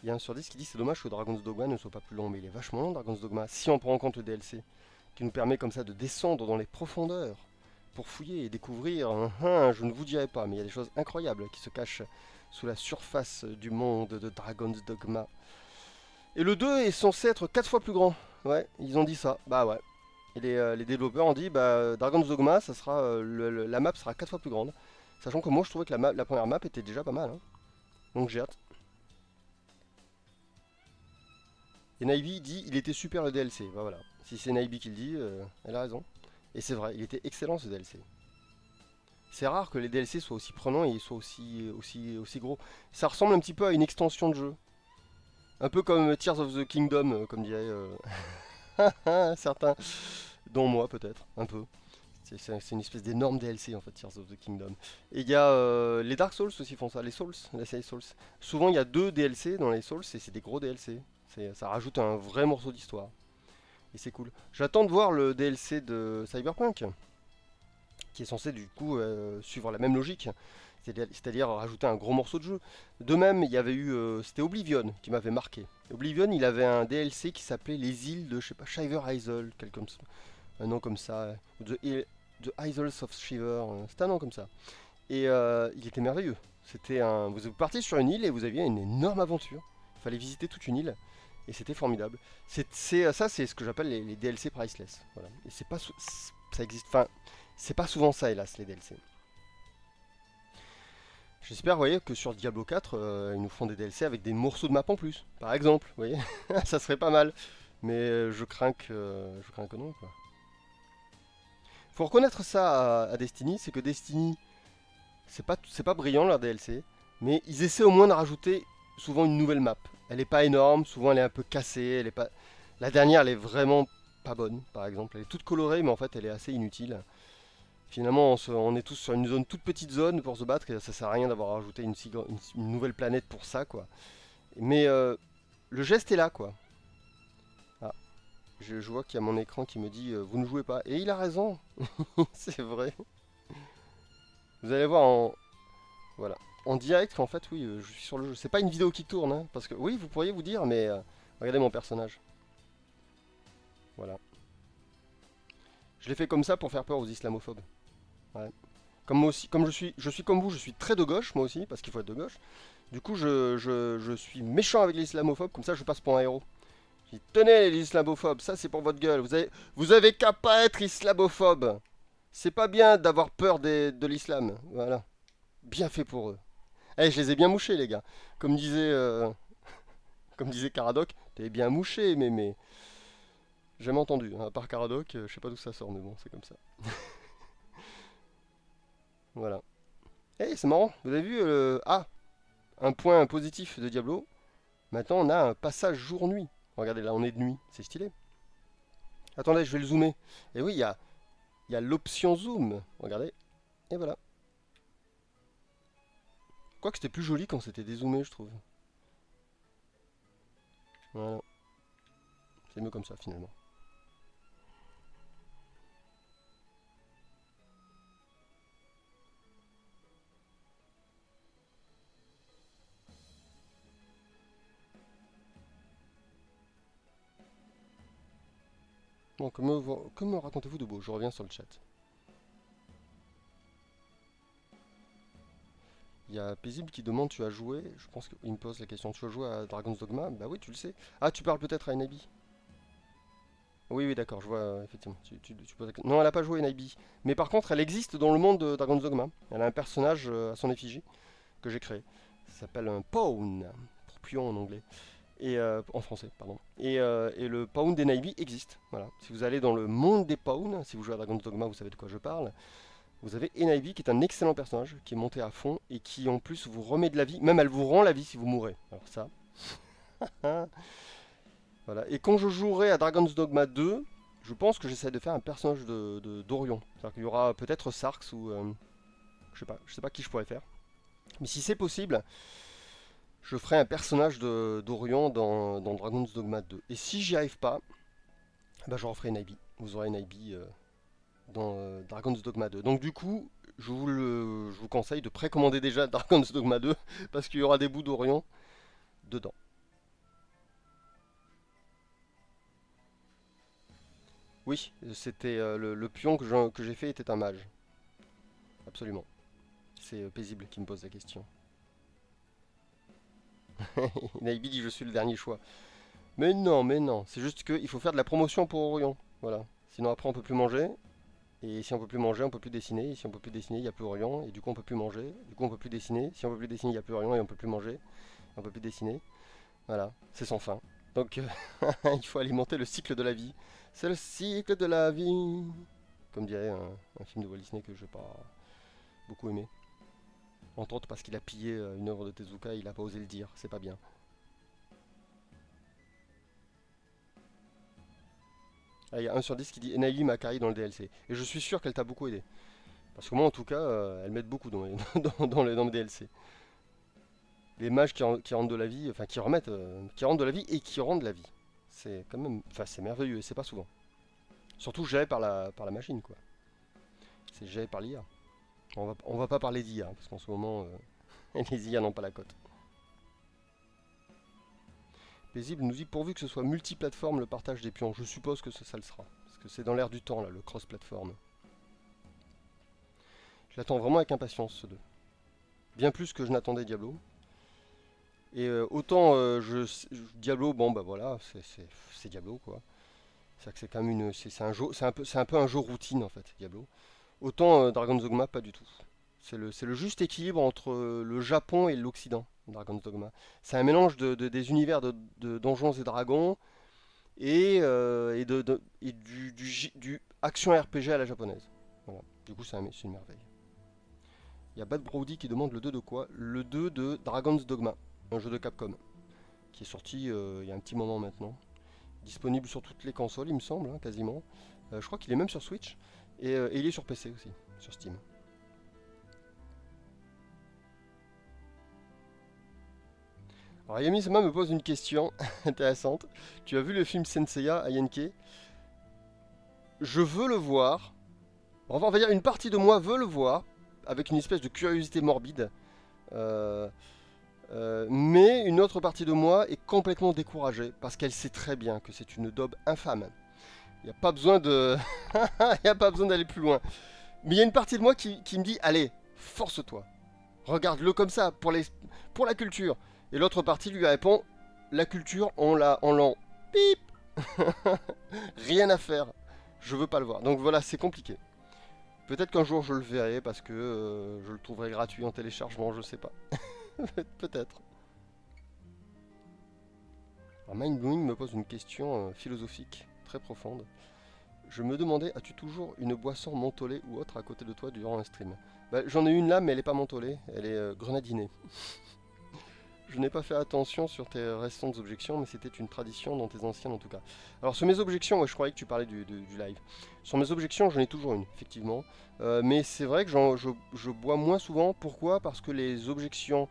Il y a un sur 10 qui dit c'est dommage que Dragon's Dogma ne soit pas plus long, mais il est vachement long Dragon's Dogma. Si on prend en compte le DLC, qui nous permet comme ça de descendre dans les profondeurs pour fouiller et découvrir, je ne vous dirai pas, mais il y a des choses incroyables qui se cachent sous la surface du monde de Dragon's Dogma. Et le 2 est censé être 4 fois plus grand. Ouais, ils ont dit ça. Bah ouais. Et les développeurs ont dit, bah Dragon's Dogma, ça sera, la map sera 4 fois plus grande. Sachant que moi je trouvais que la première map était déjà pas mal. Hein. Donc j'ai hâte. Et Naibi dit il était super le DLC. Bah voilà. Si c'est Naibi qui le dit, elle a raison. Et c'est vrai, il était excellent ce DLC. C'est rare que les DLC soient aussi prenants et soient aussi gros. Ça ressemble un petit peu à une extension de jeu. Un peu comme Tears of the Kingdom, comme dirait certains, dont moi peut-être, un peu. C'est une espèce d'énorme DLC en fait, Tears of the Kingdom. Et il y a les Dark Souls aussi font ça, les Souls, la série Souls. Souvent il y a 2 DLC dans les Souls et c'est des gros DLC. Ça rajoute un vrai morceau d'histoire. Et c'est cool. J'attends de voir le DLC de Cyberpunk, qui est censé du coup suivre la même logique. C'est-à-dire rajouter un gros morceau de jeu. De même, il y avait eu, c'était Oblivion qui m'avait marqué. Oblivion, il avait un DLC qui s'appelait Les îles de, je sais pas, Shiver Isle, un nom comme ça. The Isles of Shiver, c'était un nom comme ça. Et il était merveilleux. Vous partiez sur une île et vous aviez une énorme aventure. Il fallait visiter toute une île. Et c'était formidable. Ça, c'est ce que j'appelle les DLC priceless. Voilà. Et c'est pas, ça existe. Enfin, c'est pas souvent ça, hélas, les DLC. J'espère, vous voyez, que sur Diablo 4, ils nous font des DLC avec des morceaux de map en plus, par exemple. Vous voyez, ça serait pas mal. Mais je crains que non, quoi. Faut reconnaître ça à Destiny, c'est que Destiny, c'est pas brillant leur DLC, mais ils essaient au moins de rajouter souvent une nouvelle map. Elle est pas énorme, souvent elle est un peu cassée, elle est pas. La dernière, elle est vraiment pas bonne, par exemple. Elle est toute colorée, mais en fait, elle est assez inutile. Finalement, on est tous sur une toute petite zone pour se battre, et ça sert à rien d'avoir rajouté une nouvelle planète pour ça, quoi. Mais le geste est là, quoi. Ah, je vois qu'il y a mon écran qui me dit vous ne jouez pas. Et il a raison, c'est vrai. Vous allez voir voilà. En direct, en fait, oui, je suis sur le jeu. C'est pas une vidéo qui tourne, hein, parce que oui, vous pourriez vous dire, mais regardez mon personnage. Voilà. Je l'ai fait comme ça pour faire peur aux islamophobes. Ouais. Comme moi aussi, comme je suis comme vous, je suis très de gauche, moi aussi, parce qu'il faut être de gauche. Du coup, je suis méchant avec les islamophobes, comme ça je passe pour un héros. Je dis, tenez les islamophobes, ça c'est pour votre gueule. Vous avez qu'à pas être islamophobe. C'est pas bien d'avoir peur de l'islam. Voilà. Bien fait pour eux. Eh, je les ai bien mouchés, les gars. Comme disait, comme disait Caradoc, t'es bien mouché, mais. Jamais entendu. Hein. À part Caradoc, je sais pas d'où ça sort, mais bon, c'est comme ça. Voilà. Eh, c'est marrant, vous avez vu ah, un point positif de Diablo. Maintenant, on a un passage jour-nuit. Regardez, là, on est de nuit. C'est stylé. Attendez, je vais le zoomer. Et oui, il y a l'option zoom. Regardez. Et voilà. Quoique c'était plus joli quand c'était dézoomé, je trouve. Voilà. C'est mieux comme ça, finalement. Bon, comment racontez-vous de beau? Je reviens sur le chat. Il y a Paisible qui demande, tu as joué? Je pense qu'il me pose la question, tu as joué à Dragon's Dogma? Bah oui, tu le sais. Ah, tu parles peut-être à NIB? Oui, oui, d'accord, je vois, effectivement. Tu poses la question. Non, elle n'a pas joué NIB. Mais par contre, elle existe dans le monde de Dragon's Dogma. Elle a un personnage à son effigie que j'ai créé. Ça s'appelle un Pawn, pour pion en anglais. Et en français, pardon. Et le Pawn des Naibi existe. Voilà. Si vous allez dans le monde des Pawns, si vous jouez à Dragon's Dogma, vous savez de quoi je parle. Vous avez Enaibi qui est un excellent personnage, qui est monté à fond et qui en plus vous remet de la vie. Même elle vous rend la vie si vous mourrez. Alors ça. Voilà. Et quand je jouerai à Dragon's Dogma 2, je pense que j'essaie de faire un personnage d'Orion. C'est-à-dire qu'il y aura peut-être Sarx ou je sais pas qui je pourrais faire. Mais si c'est possible, je ferai un personnage d'Orion dans Dragon's Dogma 2. Et si j'y arrive pas, bah, je referai Enaibi. Vous aurez Enaibi dans Dragon's Dogma 2. Donc du coup, je vous conseille de précommander déjà Dragon's Dogma 2 parce qu'il y aura des bouts d'Orion dedans. Oui, c'était le pion que j'ai fait était un mage. Absolument. C'est Paisible qui me pose la question. Naibi dit je suis le dernier choix. Mais non, c'est juste qu'il faut faire de la promotion pour Orion. Voilà. Sinon après on peut plus manger. Et si on peut plus manger, on peut plus dessiner. Et si on peut plus dessiner, il n'y a plus Orion. Et du coup on peut plus manger. Du coup on peut plus dessiner. Si on peut plus dessiner, il n'y a plus Orion et on peut plus manger. On peut plus dessiner. Voilà, c'est sans fin. Donc il faut alimenter le cycle de la vie. C'est le cycle de la vie. Comme dirait un film de Walt Disney que je n'ai pas beaucoup aimé. Entre autres parce qu'il a pillé une œuvre de Tezuka, il n'a pas osé le dire, c'est pas bien. Ah, il y a 1 sur 10 qui dit Enaïli m'a carré dans le DLC. Et je suis sûr qu'elle t'a beaucoup aidé. Parce que moi en tout cas, elle m'aide beaucoup dans les DLC. Les mages qui rendent de la vie, enfin qui remettent, qui rendent de la vie et qui rendent la vie. C'est quand même, enfin c'est merveilleux et c'est pas souvent. Surtout géré par la machine quoi. C'est géré par l'IA. On va pas parler d'IA parce qu'en ce moment, les IA n'ont pas la cote. Paisible nous dit pourvu que ce soit multiplateforme le partage des pions. Je suppose que ça le sera. Parce que c'est dans l'air du temps là, le cross-platform. Je l'attends vraiment avec impatience ce 2. Bien plus que je n'attendais Diablo. Et autant Diablo, bon bah voilà, c'est Diablo quoi. C'est que c'est quand même c'est un peu un jeu routine en fait, Diablo. Autant Dragon's Dogma, pas du tout. C'est le juste équilibre entre le Japon et l'Occident, Dragon's Dogma. C'est un mélange des univers de Donjons et Dragons et du action RPG à la japonaise. Voilà. Du coup, c'est une merveille. Il y a Bad Brody qui demande le 2 de quoi? Le 2 de Dragon's Dogma, un jeu de Capcom, qui est sorti il y a un petit moment maintenant. Disponible sur toutes les consoles, il me semble, hein, quasiment. Je crois qu'il est même sur Switch. Et il est sur PC aussi, sur Steam. Alors Yami-sama me pose une question intéressante. Tu as vu le film Senseiya à Yankee? Je veux le voir. Enfin, on va dire une partie de moi veut le voir, avec une espèce de curiosité morbide. Euh, mais une autre partie de moi est complètement découragée, parce qu'elle sait très bien que c'est une daube infâme. Il n'y a pas besoin de... Il n'y a pas besoin d'aller plus loin. Mais il y a une partie de moi qui me dit, allez, force-toi. Regarde-le comme ça, pour la culture. Et l'autre partie lui répond, la culture, on l'en... Pip. Rien à faire. Je veux pas le voir. Donc voilà, c'est compliqué. Peut-être qu'un jour je le verrai parce que je le trouverai gratuit en téléchargement, je sais pas. Peut-être. Alors Mindblowing me pose une question philosophique, très profonde. Je me demandais, as-tu toujours une boisson mentholée ou autre à côté de toi durant un stream? Bah, j'en ai une là, mais elle est pas mentholée, elle est grenadinée. Je n'ai pas fait attention sur tes récentes objections, mais c'était une tradition dans tes anciennes en tout cas. Alors sur mes objections, ouais, je croyais que tu parlais du live. Sur mes objections, j'en ai toujours une, effectivement. Mais c'est vrai que je bois moins souvent. Pourquoi? Parce que les objections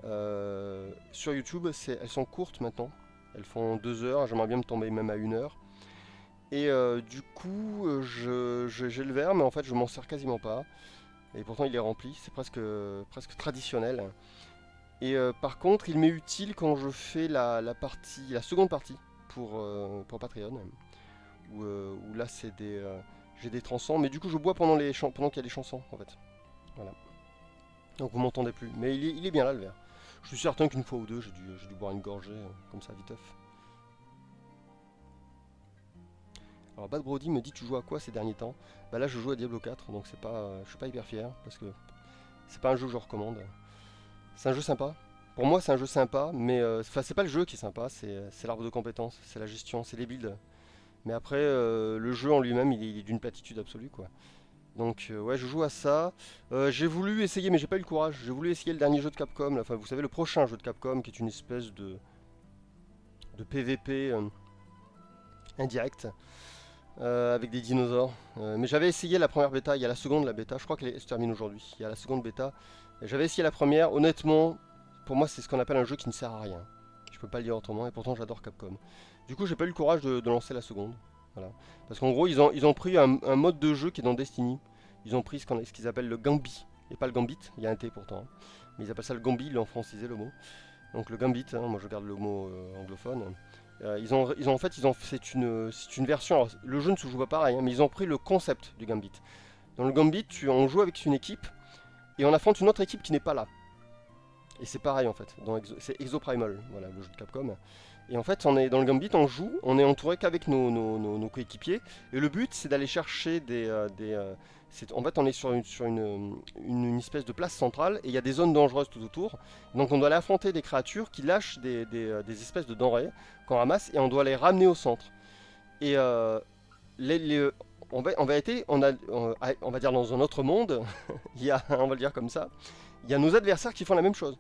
sur YouTube, elles sont courtes maintenant. Elles font 2 heures, j'aimerais bien me tomber même à 1 heure. Et du coup, j'ai le verre, mais en fait, je m'en sers quasiment pas. Et pourtant, il est rempli, c'est presque traditionnel. Et par contre, il m'est utile quand je fais la seconde partie pour Patreon, où là j'ai des transcends, mais du coup je bois pendant qu'il y a des chansons en fait. Voilà. Donc vous m'entendez plus, mais il est bien là le verre. Je suis certain qu'une fois ou deux j'ai dû boire une gorgée comme ça viteuf. Alors Bad Brody me dit tu joues à quoi ces derniers temps? Bah là je joue à Diablo 4, donc c'est pas, je suis pas hyper fier parce que c'est pas un jeu que je recommande. C'est un jeu sympa. Pour moi, c'est un jeu sympa, mais c'est pas le jeu qui est sympa, c'est l'arbre de compétences, c'est la gestion, c'est les builds. Mais après, le jeu en lui-même, il est d'une platitude absolue, quoi. Donc, ouais, je joue à ça. J'ai voulu essayer, mais j'ai pas eu le courage. J'ai voulu essayer le dernier jeu de Capcom, là. Enfin, vous savez, le prochain jeu de Capcom, qui est une espèce de PVP indirect, avec des dinosaures. Mais j'avais essayé la première bêta, il y a la seconde, la bêta. Je crois qu'elle se termine aujourd'hui. Il y a la seconde bêta. J'avais essayé la première, honnêtement, pour moi c'est ce qu'on appelle un jeu qui ne sert à rien. Je peux pas le dire autrement, et pourtant j'adore Capcom. Du coup j'ai pas eu le courage de lancer la seconde. Voilà. Parce qu'en gros ils ont pris un mode de jeu qui est dans Destiny. Ils ont pris ce qu'ils appellent le Gambit. Et pas le Gambit, il y a un T pourtant. Hein. Mais ils appellent ça le Gambit, ils l'ont francisé le mot. Donc le Gambit, hein, moi je garde le mot anglophone. En fait, c'est une version. Alors, le jeu ne se joue pas pareil, hein, mais ils ont pris le concept du Gambit. Dans le Gambit, on joue avec une équipe et on affronte une autre équipe qui n'est pas là. Et c'est pareil en fait, c'est Exoprimal, voilà le jeu de Capcom. Et en fait, on est dans le Gambit, on joue, on est entouré qu'avec nos coéquipiers. Et le but, c'est d'aller chercher en fait, on est sur une espèce de place centrale et il y a des zones dangereuses tout autour. Donc, on doit aller affronter des créatures qui lâchent des espèces de denrées qu'on ramasse et on doit les ramener au centre. Et en vérité, on va dire dans un autre monde, on va le dire comme ça, il y a nos adversaires qui font la même chose.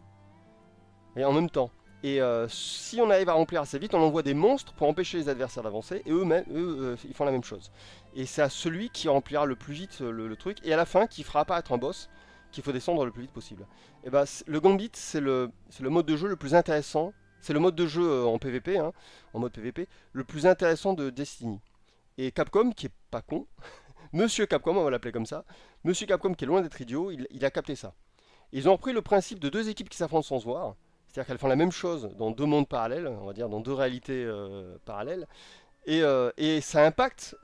Et en même temps. Et si on arrive à remplir assez vite, on envoie des monstres pour empêcher les adversaires d'avancer. Et eux, ils font la même chose. Et c'est à celui qui remplira le plus vite le truc. Et à la fin, qui fera apparaître un boss qu'il faut descendre le plus vite possible. Et bah, le Gambit, c'est le mode de jeu le plus intéressant. C'est le mode de jeu en PvP, hein, en mode PvP, le plus intéressant de Destiny. Et Capcom, qui est pas con, Monsieur Capcom, on va l'appeler comme ça, Monsieur Capcom, qui est loin d'être idiot, il a capté ça. Ils ont repris le principe de deux équipes qui s'affrontent sans se voir, c'est-à-dire qu'elles font la même chose dans deux mondes parallèles, on va dire dans deux réalités parallèles, et ça impacte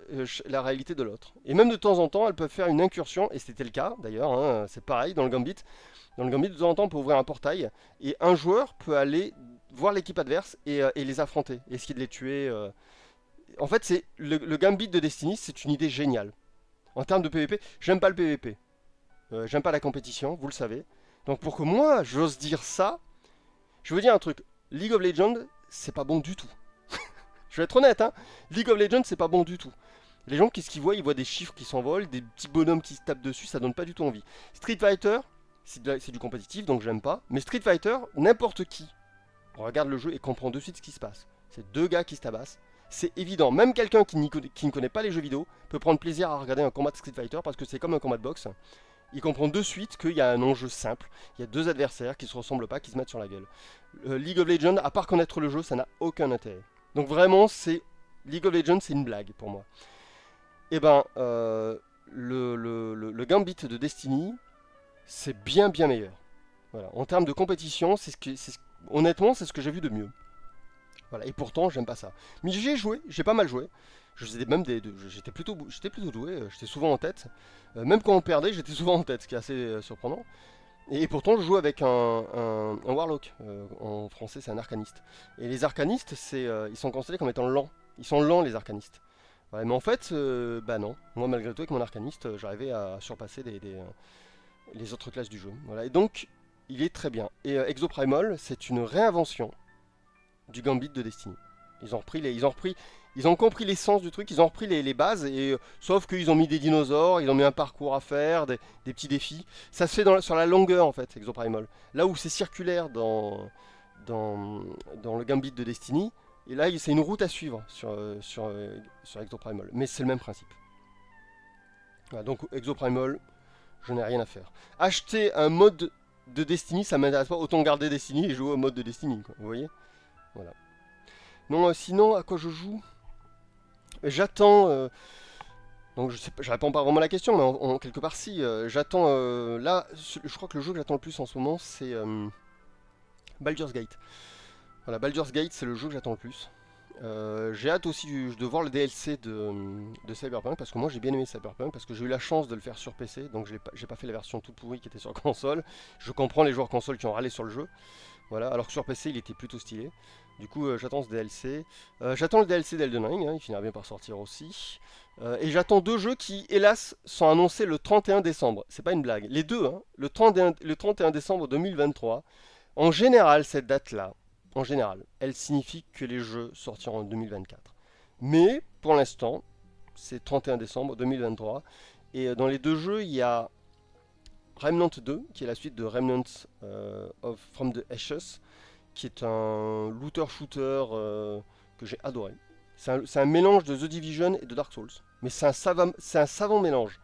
la réalité de l'autre. Et même de temps en temps, elles peuvent faire une incursion, et c'était le cas d'ailleurs, hein, c'est pareil dans le Gambit. Dans le Gambit, de temps en temps, on peut ouvrir un portail, et un joueur peut aller voir l'équipe adverse et les affronter, essayer de les tuer. En fait, c'est le Gambit de Destiny, c'est une idée géniale. En termes de PvP, j'aime pas le PvP. J'aime pas la compétition, vous le savez. Donc pour que moi, j'ose dire ça, je veux dire un truc. League of Legends, c'est pas bon du tout. Je vais être honnête, hein. League of Legends, c'est pas bon du tout. Les gens, qu'est-ce qu'ils voient? Ils voient des chiffres qui s'envolent, des petits bonhommes qui se tapent dessus, ça donne pas du tout envie. Street Fighter, c'est du compétitif, donc j'aime pas. Mais Street Fighter, n'importe qui regarde le jeu et comprend de suite ce qui se passe. C'est deux gars qui se tabassent. C'est évident, même quelqu'un qui ne connaît pas les jeux vidéo peut prendre plaisir à regarder un combat de Street Fighter parce que c'est comme un combat de boxe. Il comprend de suite qu'il y a un enjeu simple. Il y a deux adversaires qui se ressemblent pas, qui se mettent sur la gueule. League of Legends, à part connaître le jeu, ça n'a aucun intérêt. Donc vraiment, League of Legends, c'est une blague pour moi. Et ben, le Gambit de Destiny, c'est bien meilleur. Voilà. En termes de compétition, honnêtement, c'est ce que j'ai vu de mieux. Voilà. Et pourtant, j'aime pas ça. Mais j'ai joué, j'ai pas mal joué. J'étais plutôt doué, j'étais souvent en tête. Même quand on perdait, j'étais souvent en tête, ce qui est assez surprenant. Et pourtant, je joue avec un Warlock. En français, c'est un arcaniste. Et les arcanistes, ils sont considérés comme étant lents. Ils sont lents, les arcanistes. Ouais, mais en fait, bah non. Moi, malgré tout, avec mon arcaniste, j'arrivais à surpasser les autres classes du jeu. Voilà. Et donc, il est très bien. Et Exoprimal, c'est une réinvention du Gambit de Destiny. Ils ont repris Ils ont compris l'essence du truc, ils ont repris les bases, et sauf qu'ils ont mis des dinosaures, ils ont mis un parcours à faire, des petits défis. Ça se fait sur la longueur en fait, Exoprimal. Là où c'est circulaire dans, dans le Gambit de Destiny, et là c'est une route à suivre sur Exoprimal. Mais c'est le même principe. Voilà, donc Exoprimal, je n'ai rien à faire. Acheter un mode de Destiny, ça m'intéresse pas. Autant garder Destiny et jouer au mode de Destiny, quoi. Vous voyez. Voilà. Non, sinon, à quoi je joue? J'attends. Donc je réponds pas vraiment à la question, mais quelque part si. J'attends. Là, je crois que le jeu que j'attends le plus en ce moment, c'est Baldur's Gate. Voilà, Baldur's Gate, c'est le jeu que j'attends le plus. J'ai hâte aussi de voir le DLC de Cyberpunk, parce que moi j'ai bien aimé Cyberpunk, parce que j'ai eu la chance de le faire sur PC, donc j'ai pas fait la version toute pourrie qui était sur console. Je comprends les joueurs console qui ont râlé sur le jeu, voilà, alors que sur PC il était plutôt stylé. Du coup j'attends ce DLC. J'attends le DLC d'Elden Ring, hein, il finira bien par sortir aussi. Et j'attends deux jeux qui, hélas, sont annoncés le 31 décembre. C'est pas une blague. Les deux, hein, le 31 décembre 2023. En général, cette date-là, en général, elle signifie que les jeux sortiront en 2024. Mais pour l'instant, c'est 31 décembre 2023. Et dans les deux jeux, il y a Remnant 2, qui est la suite de Remnant From the Ashes, qui est un looter-shooter que j'ai adoré. C'est un mélange de The Division et de Dark Souls. Mais c'est un savant mélange.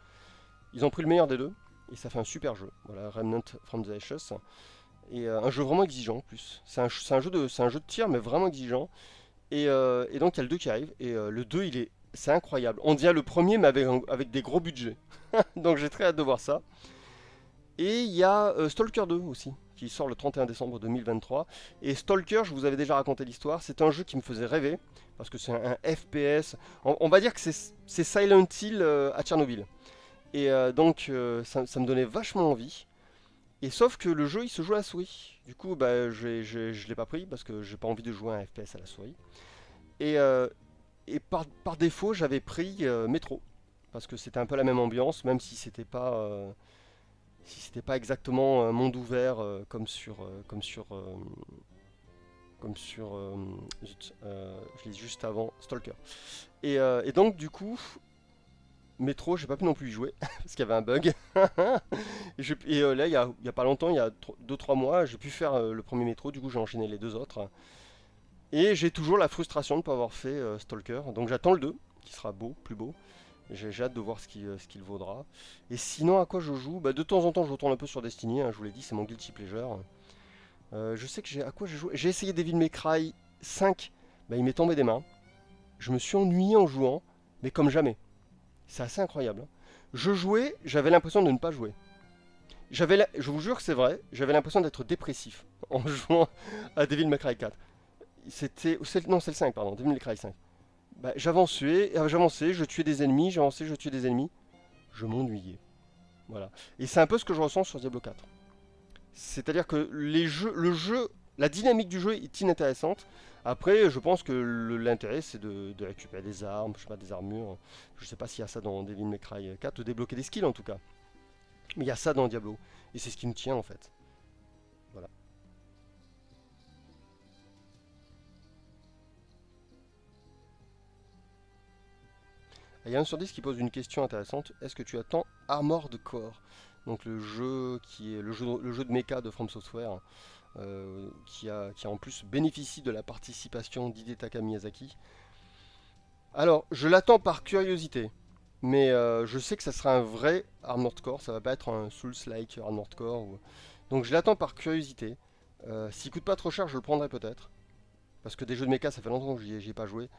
Ils ont pris le meilleur des deux, et ça fait un super jeu. Voilà, Remnant From the Ashes. Et un jeu vraiment exigeant en plus. C'est un jeu de tir, mais vraiment exigeant. Et donc il y a le 2 qui arrive. Et le 2, c'est incroyable. On dirait le premier, mais avec des gros budgets. Donc j'ai très hâte de voir ça. Et il y a Stalker 2 aussi, qui sort le 31 décembre 2023. Et Stalker, je vous avais déjà raconté l'histoire, c'est un jeu qui me faisait rêver, parce que c'est un FPS. On va dire que c'est Silent Hill à Tchernobyl. Et donc ça me donnait vachement envie. Et sauf que le jeu il se joue à la souris. Du coup bah, je l'ai pas pris parce que j'ai pas envie de jouer à un FPS à la souris. Et, par défaut j'avais pris Metro. Parce que c'était un peu la même ambiance, même si c'était pas exactement un monde ouvert zut, je l'ai dit juste avant Stalker. Et donc du coup Metro, j'ai pas pu non plus y jouer parce qu'il y avait un bug. Et là, il y a pas longtemps, il y a 2-3 mois, j'ai pu faire le premier Metro, du coup j'ai enchaîné les deux autres. Et j'ai toujours la frustration de ne pas avoir fait Stalker. Donc j'attends le 2, qui sera beau, plus beau. J'ai hâte de voir ce qu'il vaudra. Et sinon, à quoi je joue? Bah, de temps en temps, je retourne un peu sur Destiny, hein, je vous l'ai dit, c'est mon guilty pleasure. Je sais que à quoi j'ai joué. J'ai essayé Devil May Cry 5, bah, il m'est tombé des mains. Je me suis ennuyé en jouant, mais comme jamais. C'est assez incroyable, hein. Je jouais, j'avais l'impression de ne pas jouer. Je vous jure que c'est vrai, j'avais l'impression d'être dépressif en jouant à Devil May Cry 4. Non, c'est le 5, pardon, Devil May Cry 5. Bah, j'avançais, je tuais des ennemis, j'avançais, je tuais des ennemis. Je m'ennuyais. Voilà. Et c'est un peu ce que je ressens sur Diablo 4. C'est-à-dire que le jeu, la dynamique du jeu est inintéressante. Après, je pense que l'intérêt, c'est de récupérer des armes, je sais pas, des armures. Je sais pas s'il y a ça dans Devil May Cry 4, de débloquer des skills en tout cas. Mais il y a ça dans Diablo. Et c'est ce qui me tient en fait. Voilà. Il y a un sur 10 qui pose une question intéressante. Est-ce que tu attends Armored Core? Donc le jeu qui est le jeu de mecha de From Software, qui en plus bénéficie de la participation d'Hidetaka Miyazaki. Alors, je l'attends par curiosité, mais je sais que ça sera un vrai Armored Core, ça va pas être un Souls-like Armored Core. Donc je l'attends par curiosité. S'il coûte pas trop cher, je le prendrai peut-être. Parce que des jeux de mecha, ça fait longtemps que j'y ai pas joué.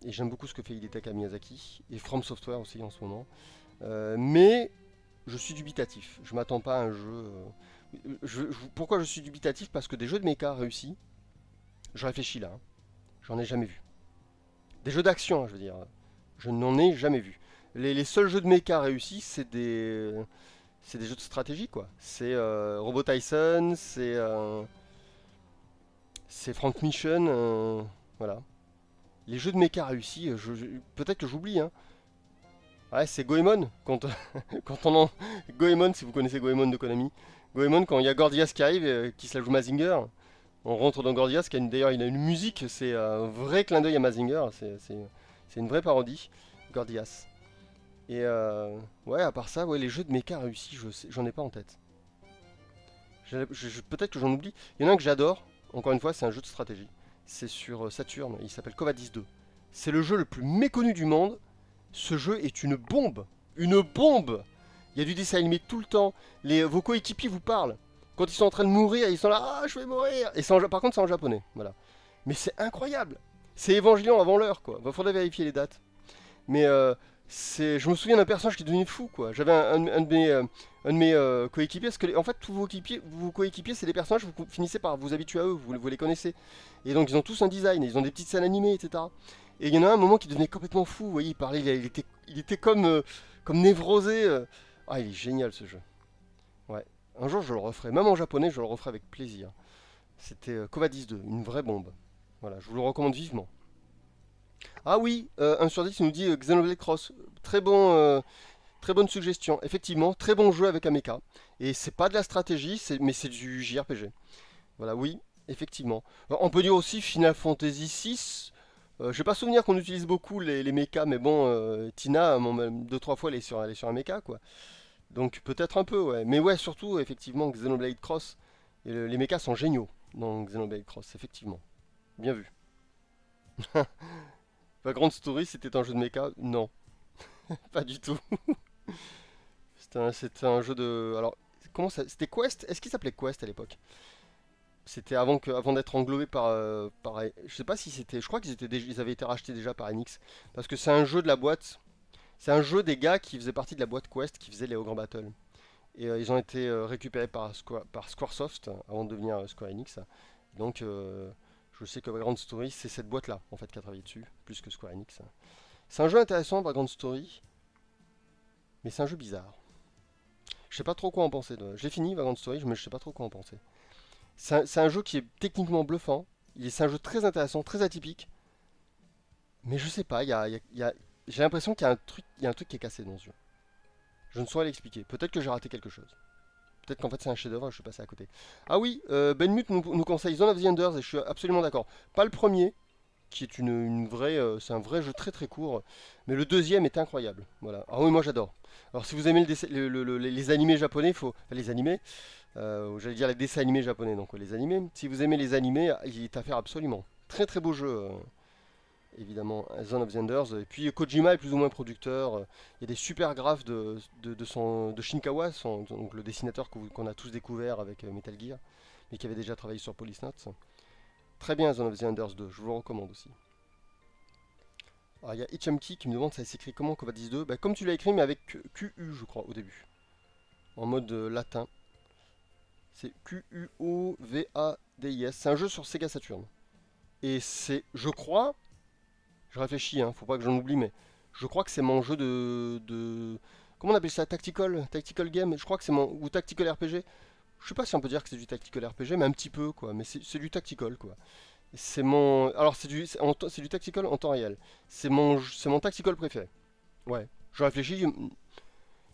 Et j'aime beaucoup ce que fait Hidetaka Miyazaki. Et From Software aussi en ce moment. Mais je suis dubitatif. Je m'attends pas à un jeu. Pourquoi je suis dubitatif? Parce que des jeux de mecha réussis, je réfléchis là, hein, j'en ai jamais vu. Des jeux d'action, hein, je veux dire. Je n'en ai jamais vu. Les seuls jeux de mecha réussis, c'est des jeux de stratégie, quoi. C'est Robot Tyson, c'est Frank Mission, voilà. Les jeux de mecha réussis, peut-être que j'oublie, hein. Ouais, c'est Goemon, quand on en... Goemon, si vous connaissez Goemon de Konami. Goemon, quand il y a Gordias qui arrive, qui se la joue Mazinger, on rentre dans Gordias, d'ailleurs il a une musique, c'est un vrai clin d'œil à Mazinger, C'est une vraie parodie, Gordias. Et ouais, à part ça, ouais, les jeux de mecha réussis, j'en ai pas en tête. Peut-être que j'en oublie. Il y en a un que j'adore, encore une fois, c'est un jeu de stratégie. C'est sur Saturn, il s'appelle Covadis 2. C'est le jeu le plus méconnu du monde. Ce jeu est une bombe. Une bombe. Il y a du dessin animé tout le temps. Vos coéquipiers vous parlent. Quand ils sont en train de mourir, ils sont là, ah, je vais mourir. Et par contre, c'est en japonais. Voilà. Mais c'est incroyable. C'est Évangélion avant l'heure, quoi. Il faudrait vérifier les dates. Mais je me souviens d'un personnage qui est devenu fou, quoi. J'avais un de mes coéquipiers, parce que en fait, tous vos coéquipiers, c'est des personnages, vous finissez par vous habituer à eux, vous les connaissez. Et donc, ils ont tous un design, ils ont des petites scènes animées, etc. Et il y en a un moment qui devenait complètement fou, vous voyez, il parlait, il était comme névrosé. Ah, il est génial ce jeu. Ouais. Un jour, je le referai, même en japonais, je le referai avec plaisir. C'était Covadis 2, une vraie bombe. Voilà, je vous le recommande vivement. Ah oui, 1 sur 10 il nous dit Xenoblade Cross. Très bon, très bonne suggestion. Effectivement, très bon jeu avec un mecha. Et c'est pas de la stratégie, mais c'est du JRPG. Voilà, oui, effectivement. Alors, on peut dire aussi Final Fantasy VI. Je n'ai pas souvenir qu'on utilise beaucoup les mechas, mais bon, Tina, même 2-3 fois, elle est sur un mecha, quoi. Donc peut-être un peu, ouais. Mais ouais, surtout, effectivement, Xenoblade Cross. Et les mechas sont géniaux dans Xenoblade Cross, effectivement. Bien vu. Vagrant Story, c'était un jeu de mecha? Non, pas du tout. C'était un jeu de. Alors, comment ça. C'était Quest? Est-ce qu'il s'appelait Quest à l'époque? C'était avant d'être englobé par. Je sais pas si c'était. Je crois ils avaient été rachetés déjà par Enix. Parce que c'est un jeu de la boîte. C'est un jeu des gars qui faisaient partie de la boîte Quest qui faisait les Grand Battle. Et ils ont été récupérés par Squaresoft avant de devenir Square Enix. Donc, je sais que Vagrant Story, c'est cette boîte-là en fait qui a travaillé dessus, plus que Square Enix. C'est un jeu intéressant, Vagrant Story, mais c'est un jeu bizarre. Je sais pas trop quoi en penser. Je l'ai fini, Vagrant Story, mais je sais pas trop quoi en penser. C'est un jeu qui est techniquement bluffant. C'est un jeu très intéressant, très atypique. Mais je sais pas, j'ai l'impression qu'il y a un truc qui est cassé dans ce jeu. Je ne saurais l'expliquer. Peut-être que j'ai raté quelque chose. Peut-être qu'en fait c'est un chef-d'œuvre et je suis passé à côté. Ah oui, Benmut nous conseille Zone of the Enders et je suis absolument d'accord. Pas le premier, qui est une vraie, c'est un vrai jeu très très court, mais le deuxième est incroyable. Voilà. Ah oui, moi j'adore. Alors si vous aimez les animés japonais, enfin, les animés, j'allais dire les dessins animés japonais, donc les animés. Si vous aimez les animés, il est à faire absolument. Très très beau jeu, évidemment, Zone of the Enders. Et puis Kojima est plus ou moins producteur. Il y a des super graphes de Shinkawa, donc le dessinateur qu'on a tous découvert avec Metal Gear, mais qui avait déjà travaillé sur Police Notes. Très bien Zone of the Enders 2, je vous le recommande aussi. Alors il y a Ichamki qui me demande ça s'écrit comment Covadis 2. Bah, comme tu l'as écrit mais avec QU je crois au début. En mode latin. C'est QUOVADIS. C'est un jeu sur Sega Saturn. Et c'est, je crois, je réfléchis, faut pas que j'en oublie, mais je crois que c'est mon jeu comment on appelle ça, Tactical Game. Je crois que c'est ou Tactical RPG. Je sais pas si on peut dire que c'est du Tactical RPG, mais un petit peu quoi. Mais c'est du Tactical quoi. C'est mon. Alors, c'est du tactical en temps réel. C'est mon tactical préféré. Ouais. Je réfléchis.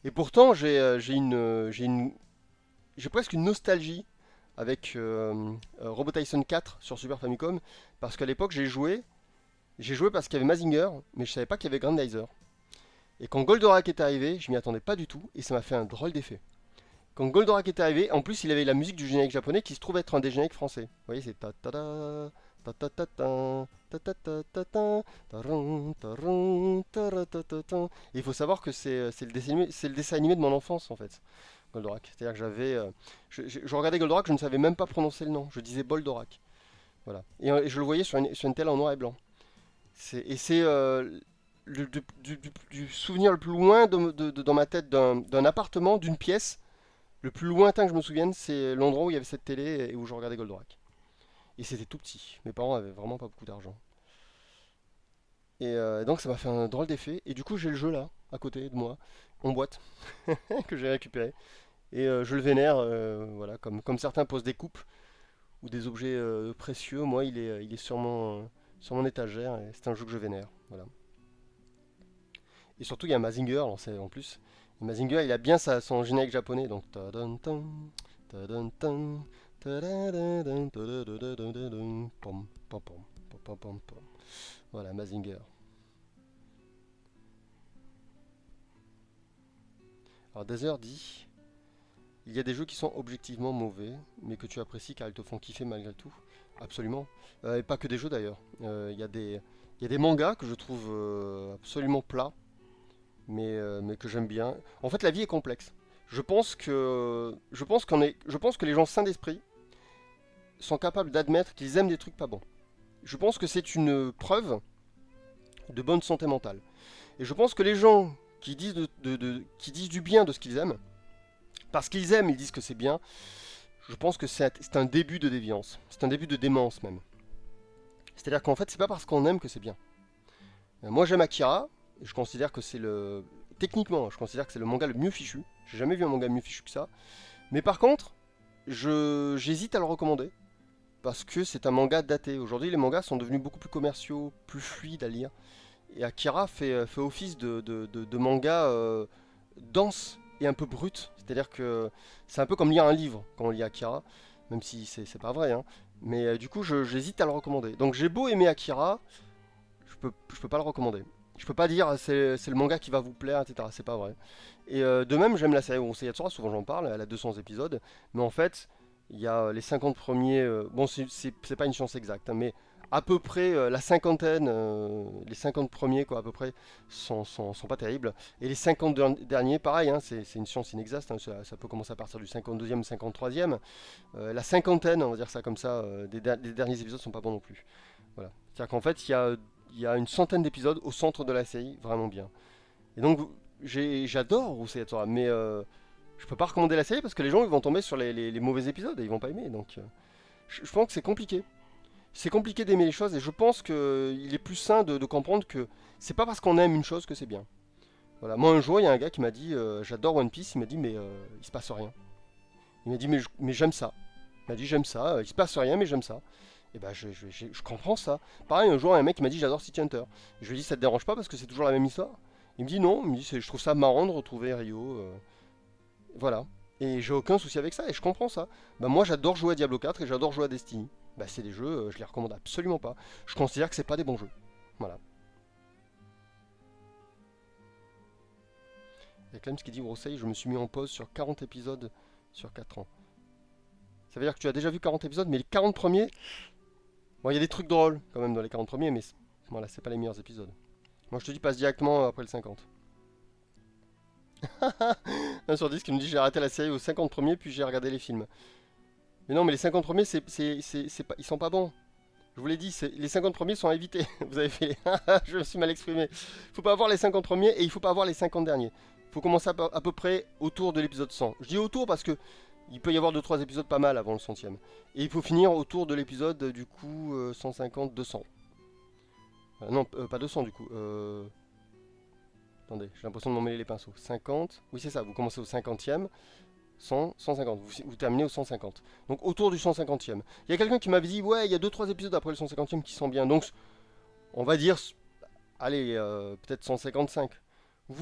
Et pourtant, j'ai presque une nostalgie avec Robot Tyson 4 sur Super Famicom. Parce qu'à l'époque, j'ai joué parce qu'il y avait Mazinger, mais je savais pas qu'il y avait Grandizer. Et quand Goldorak est arrivé, je m'y attendais pas du tout, et ça m'a fait un drôle d'effet. Quand Goldorak est arrivé, en plus, il avait la musique du générique japonais qui se trouve être un des génériques français. Vous voyez, c'est ta ta ta ta ta ta ta ta ta ta ta taran, taran, taratata. Et il faut savoir que c'est le dessin animé de mon enfance en fait, Goldorak. C'est-à-dire que je regardais Goldorak, je ne savais même pas prononcer le nom, je disais Boldorak. Voilà. Et je le voyais sur une télé en noir et blanc. C'est du souvenir le plus loin dans ma tête d'un appartement, d'une pièce. Le plus lointain que je me souvienne, c'est l'endroit où il y avait cette télé et où je regardais Goldorak. Et c'était tout petit. Mes parents avaient vraiment pas beaucoup d'argent. Et donc ça m'a fait un drôle d'effet. Et du coup, j'ai le jeu là, à côté de moi, en boîte, que j'ai récupéré. Et je le vénère, voilà, comme certains posent des coupes ou des objets précieux. Moi, il est sur mon étagère et c'est un jeu que je vénère. Voilà. Et surtout, il y a Mazinger en plus. Et Mazinger, il a bien son générique japonais. Donc. Voilà, Mazinger. Alors Dazer dit, il y a des jeux qui sont objectivement mauvais, mais que tu apprécies car ils te font kiffer malgré tout. Absolument. Et pas que des jeux d'ailleurs. Il y a des mangas que je trouve absolument plats, mais que j'aime bien. En fait, la vie est complexe. Je pense que les gens sains d'esprit sont capables d'admettre qu'ils aiment des trucs pas bons. Je pense que c'est une preuve de bonne santé mentale. Et je pense que les gens qui disent du bien de ce qu'ils aiment, parce qu'ils aiment, ils disent que c'est bien, je pense que c'est un début de déviance. C'est un début de démence même. C'est-à-dire qu'en fait, c'est pas parce qu'on aime que c'est bien. Moi, j'aime Akira, et je considère que c'est le... Techniquement, je considère que c'est le manga le mieux fichu. J'ai jamais vu un manga mieux fichu que ça. Mais par contre, j'hésite à le recommander. Parce que c'est un manga daté. Aujourd'hui, les mangas sont devenus beaucoup plus commerciaux, plus fluides à lire. Et Akira fait office de manga dense et un peu brut. C'est-à-dire que c'est un peu comme lire un livre quand on lit Akira, même si c'est pas vrai. Hein. Mais du coup, j'hésite à le recommander. Donc j'ai beau aimer Akira, je peux pas le recommander. Je peux pas dire c'est le manga qui va vous plaire, etc. C'est pas vrai. Et de même, j'aime la série Urusei Yatsura, souvent j'en parle, elle a 200 épisodes. Mais en fait, il y a les 50 premiers. Bon, c'est pas une science exacte, hein, mais à peu près la cinquantaine, les 50 premiers, quoi, à peu près, sont pas terribles. Et les 50 derniers, pareil, hein, c'est une science inexacte, hein, ça peut commencer à partir du 52e, 53e. La cinquantaine, on va dire ça comme ça, des derniers épisodes sont pas bons non plus. Voilà. C'est-à-dire qu'en fait, il y a une centaine d'épisodes au centre de la série, vraiment bien. Et donc, j'adore Urusei Yatsura, mais je peux pas recommander la série parce que les gens ils vont tomber sur les mauvais épisodes et ils vont pas aimer. Donc, je pense que c'est compliqué. C'est compliqué d'aimer les choses et je pense qu'il est plus sain de comprendre que c'est pas parce qu'on aime une chose que c'est bien. Voilà. Moi, un jour, il y a un gars qui m'a dit j'adore One Piece. Il m'a dit, mais il se passe rien. Il m'a dit, mais j'aime ça. Il m'a dit, j'aime ça. Il se passe rien, mais j'aime ça. Et ben, je comprends ça. Pareil, un jour, un mec qui m'a dit, j'adore City Hunter. Je lui ai dit, ça te dérange pas parce que c'est toujours la même histoire. Il me dit, non. Il me dit, je trouve ça marrant de retrouver Rio. Voilà. Et j'ai aucun souci avec ça, et je comprends ça. Bah moi j'adore jouer à Diablo 4 et j'adore jouer à Destiny. Bah c'est des jeux, je les recommande absolument pas. Je considère que c'est pas des bons jeux. Voilà. Il y a Clems qui dit Urusei, je me suis mis en pause sur 40 épisodes sur 4 ans. Ça veut dire que tu as déjà vu 40 épisodes, mais les 40 premiers... Bon, il y a des trucs drôles quand même dans les 40 premiers, mais voilà, c'est pas les meilleurs épisodes. Moi je te dis, passe directement après le 50. 1 sur 10 qui nous dit j'ai arrêté la série aux 50 premiers, puis j'ai regardé les films. Mais non, mais les 50 premiers, pas, ils sont pas bons. Je vous l'ai dit, les 50 premiers sont à éviter. Vous avez fait. Je me suis mal exprimé. Il faut pas avoir les 50 premiers et il faut pas avoir les 50 derniers. Il faut commencer à peu près autour de l'épisode 100. Je dis autour parce que il peut y avoir 2-3 épisodes pas mal avant le centième. Et il faut finir autour de l'épisode du coup 150-200. Non, pas 200 du coup. Attendez, j'ai l'impression de m'emmêler les pinceaux. 50. Oui, c'est ça, vous commencez au 50e. 100, 150. Vous terminez au 150. Donc autour du 150e. Il y a quelqu'un qui m'avait dit, ouais, il y a 2-3 épisodes après le 150e qui sont bien. Donc, on va dire, allez, peut-être 155.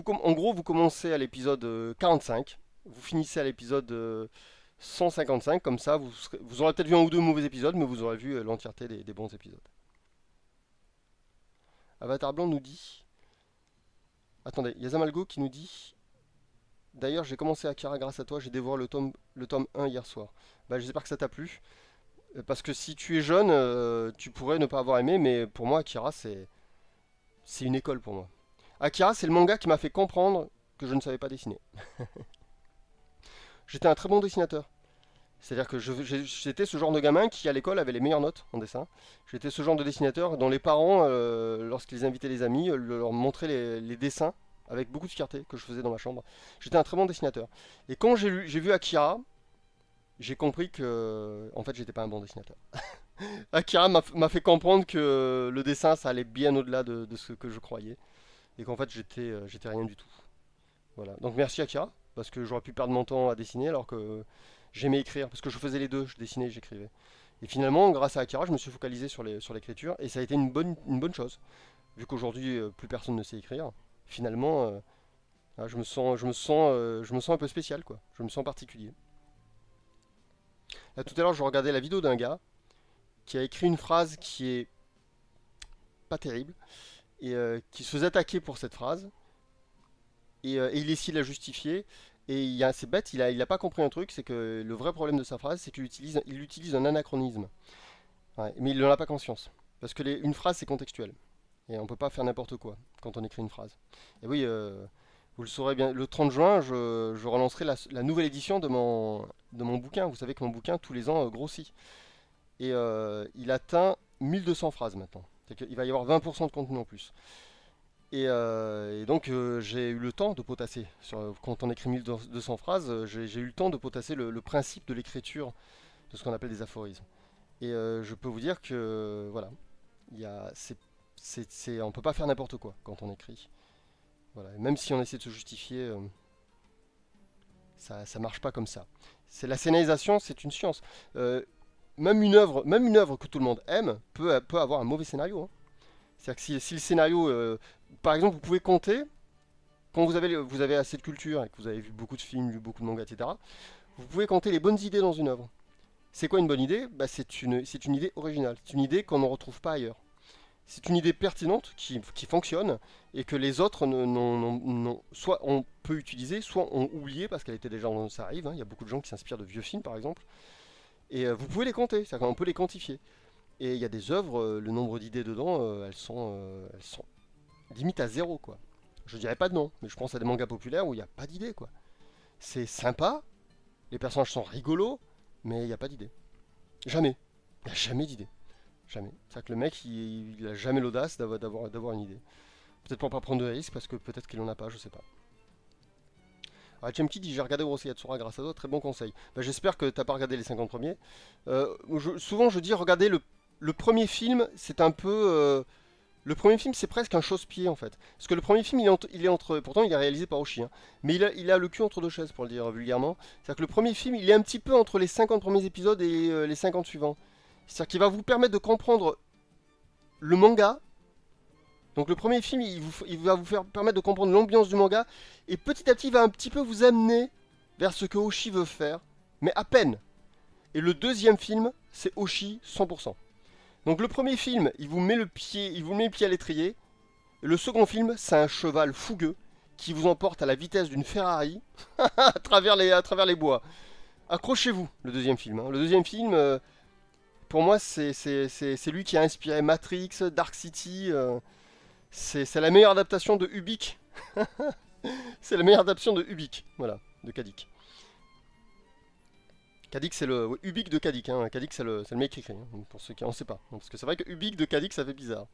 En gros, vous commencez à l'épisode 45. Vous finissez à l'épisode 155. Comme ça, vous aurez peut-être vu un ou deux mauvais épisodes, mais vous aurez vu l'entièreté des bons épisodes. Avatar Blanc nous dit... Attendez, il y a Zamalgo qui nous dit... D'ailleurs, j'ai commencé Akira grâce à toi, j'ai dévoré le tome 1 hier soir. Bah, j'espère que ça t'a plu. Parce que si tu es jeune, tu pourrais ne pas avoir aimé, mais pour moi, Akira, c'est une école pour moi. Akira, c'est le manga qui m'a fait comprendre que je ne savais pas dessiner. J'étais un très bon dessinateur. C'est-à-dire que j'étais ce genre de gamin qui, à l'école, avait les meilleures notes en dessin. J'étais ce genre de dessinateur dont les parents, lorsqu'ils invitaient les amis, leur montraient les dessins avec beaucoup de fierté que je faisais dans ma chambre. J'étais un très bon dessinateur. Et quand j'ai vu Akira, j'ai compris que, en fait, j'étais pas un bon dessinateur. Akira m'a fait comprendre que le dessin, ça allait bien au-delà de ce que je croyais. Et qu'en fait, j'étais rien du tout. Voilà. Donc merci Akira, parce que j'aurais pu perdre mon temps à dessiner alors que j'aimais écrire, parce que je faisais les deux, je dessinais et j'écrivais. Et finalement, grâce à Akira, je me suis focalisé sur l'écriture, et ça a été une bonne chose. Vu qu'aujourd'hui, plus personne ne sait écrire, finalement, je me sens un peu spécial, quoi. Je me sens particulier. Là, tout à l'heure, je regardais la vidéo d'un gars qui a écrit une phrase qui est pas terrible, et qui se faisait attaquer pour cette phrase, et il essaie de la justifier. Et c'est bête, il a pas compris un truc, c'est que le vrai problème de sa phrase, c'est il utilise un anachronisme. Ouais, mais il n'en a pas conscience. Parce que une phrase, c'est contextuel. Et on peut pas faire n'importe quoi quand on écrit une phrase. Et oui, vous le saurez bien, le 30 juin, je relancerai la nouvelle édition de mon bouquin. Vous savez que mon bouquin, tous les ans, grossit. Et il atteint 1200 phrases maintenant. Il va y avoir 20% de contenu en plus. Et donc j'ai eu le temps de potasser. Quand on écrit 1200 phrases, j'ai eu le temps de potasser le principe de l'écriture de ce qu'on appelle des aphorismes. Et je peux vous dire que voilà, il y a, on peut pas faire n'importe quoi quand on écrit. Voilà. Et même si on essaie de se justifier, ça marche pas comme ça. C'est la scénarisation, c'est une science. Euh, même une œuvre que tout le monde aime peut avoir un mauvais scénario, hein. C'est-à-dire que si le scénario, par exemple, vous pouvez compter quand vous avez assez de culture et que vous avez vu beaucoup de films, lu beaucoup de mangas, etc. Vous pouvez compter les bonnes idées dans une œuvre. C'est quoi une bonne idée? Bah, c'est une idée originale. C'est une idée qu'on ne retrouve pas ailleurs. C'est une idée pertinente qui fonctionne et que les autres soit on peut utiliser, soit ont oublié parce qu'elle était déjà ça arrive, hein. Il y a beaucoup de gens qui s'inspirent de vieux films par exemple. Et vous pouvez les compter, c'est-à-dire qu'on peut les quantifier. Et il y a des œuvres, le nombre d'idées dedans, elles sont limite à zéro quoi. Je dirais pas de nom, mais je pense à des mangas populaires où il n'y a pas d'idée quoi. C'est sympa, les personnages sont rigolos, mais il n'y a pas d'idée. Jamais. Il n'y a jamais d'idée. Jamais. C'est-à-dire que le mec, il a jamais l'audace d'avoir une idée. Peut-être pour pas prendre de risques, parce que peut-être qu'il en a pas, je sais pas. Alors, Chemki dit j'ai regardé Urusei Yatsura grâce à toi, très bon conseil. Bah, j'espère que t'as pas regardé les 50 premiers. Souvent je dis regardez le premier film, c'est un peu. Le premier film, c'est presque un chausse-pied en fait. Parce que le premier film, il est entre. Pourtant, il est réalisé par Oshii, hein. Mais il a le cul entre deux chaises, pour le dire vulgairement. C'est-à-dire que le premier film, il est un petit peu entre les 50 premiers épisodes et les 50 suivants. C'est-à-dire qu'il va vous permettre de comprendre le manga. Donc le premier film, il va vous faire permettre de comprendre l'ambiance du manga. Et petit à petit, il va un petit peu vous amener vers ce que Oshii veut faire. Mais à peine. Et le deuxième film, c'est Oshii 100%. Donc le premier film, il vous met le pied à l'étrier. Et le second film, c'est un cheval fougueux qui vous emporte à la vitesse d'une Ferrari à travers les bois. Accrochez-vous, le deuxième film, hein. Le deuxième film, pour moi, c'est lui qui a inspiré Matrix, Dark City. C'est la meilleure adaptation de Ubik. C'est la meilleure adaptation de Ubik, voilà, de Kadik. Kadik, c'est le Ubik de Kadik, hein. Kadik, c'est le mec qui écrit, hein, pour ceux qui en sait pas. Parce que c'est vrai que Ubik de Kadik, ça fait bizarre.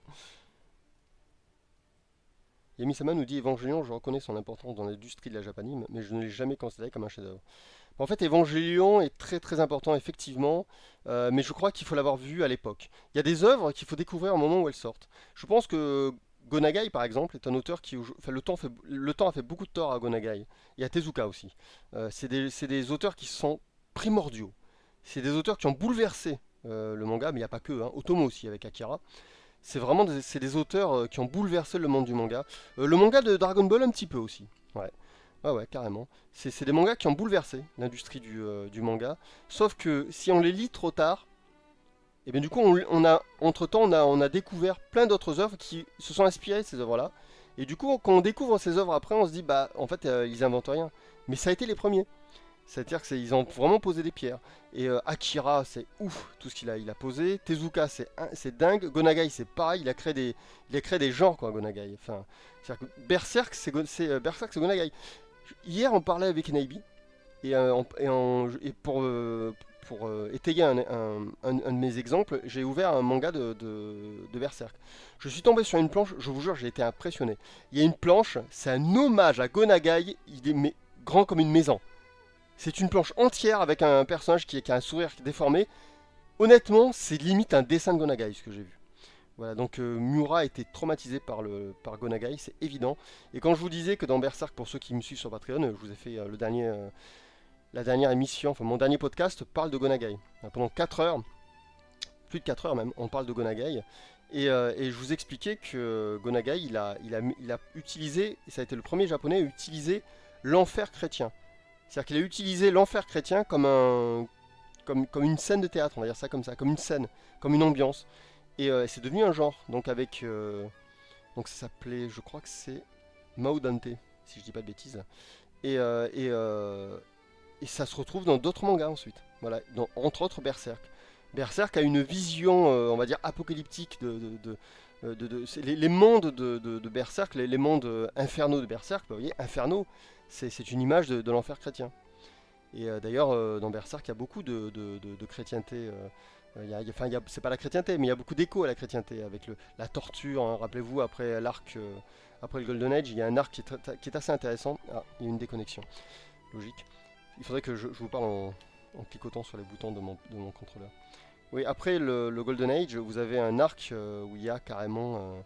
Yami-sama nous dit Evangelion, je reconnais son importance dans l'industrie de la japanime, mais je ne l'ai jamais considéré comme un chef-d'œuvre. En fait, Evangelion est très très important, effectivement, mais je crois qu'il faut l'avoir vu à l'époque. Il y a des œuvres qu'il faut découvrir au moment où elles sortent. Je pense que Gonagai, par exemple, est un auteur qui. Enfin, le temps a fait beaucoup de tort à Gonagai. Il y a Tezuka aussi. C'est des auteurs qui sont primordiaux. C'est des auteurs qui ont bouleversé le manga, mais il n'y a pas que, hein. Otomo aussi, avec Akira. C'est des auteurs qui ont bouleversé le monde du manga. Le manga de Dragon Ball un petit peu aussi. Ouais. Ah ouais, carrément. C'est des mangas qui ont bouleversé l'industrie du manga. Sauf que si on les lit trop tard, et bien du coup, entre-temps, on a découvert plein d'autres œuvres qui se sont inspirées de ces œuvres-là. Et du coup, quand on découvre ces œuvres après, on se dit, bah, en fait, ils inventent rien. Mais ça a été les premiers. C'est-à-dire qu'ils ont vraiment posé des pierres. Et Akira, c'est ouf tout ce il a posé. Tezuka, c'est dingue. Gonagai, c'est pareil. Il a créé des genres, quoi, Gonagai. Enfin, c'est-à-dire que Berserk, Berserk, c'est Gonagai. Hier, on parlait avec Naibi. Et pour étayer un de mes exemples, j'ai ouvert un manga de Berserk. Je suis tombé sur une planche, je vous jure, j'ai été impressionné. Il y a une planche, c'est un hommage à Gonagai, il est grand comme une maison. C'est une planche entière avec un personnage qui a un sourire déformé. Honnêtement, c'est limite un dessin de Gonagai, ce que j'ai vu. Voilà, donc Miura a été traumatisé par Gonagai, c'est évident. Et quand je vous disais que dans Berserk, pour ceux qui me suivent sur Patreon, je vous ai fait la dernière émission, enfin mon dernier podcast parle de Gonagai. Pendant 4 heures, plus de 4 heures même, on parle de Gonagai. Et je vous expliquais que Gonagai, il a utilisé, et ça a été le premier japonais à utiliser l'enfer chrétien. C'est-à-dire qu'il a utilisé l'enfer chrétien comme une scène de théâtre, on va dire ça comme ça, comme une scène, comme une ambiance. Et c'est devenu un genre, donc donc ça s'appelait, je crois que c'est Mao Dante, si je dis pas de bêtises. Et ça se retrouve dans d'autres mangas ensuite. Voilà, entre autres Berserk. Berserk a une vision, on va dire, apocalyptique les mondes de Berserk, les mondes infernaux de Berserk. Vous voyez, Inferno, c'est une image de l'enfer chrétien. Et d'ailleurs, dans Berserk, il y a beaucoup de chrétienté. C'est pas la chrétienté, mais il y a beaucoup d'écho à la chrétienté avec la torture. Hein. Rappelez-vous, après l'arc, après le Golden Age, il y a un arc qui est assez intéressant. Ah, il y a une déconnexion. Logique. Il faudrait que je vous parle en cliquotant sur les boutons de mon contrôleur. Oui, après le Golden Age, vous avez un arc où il y a carrément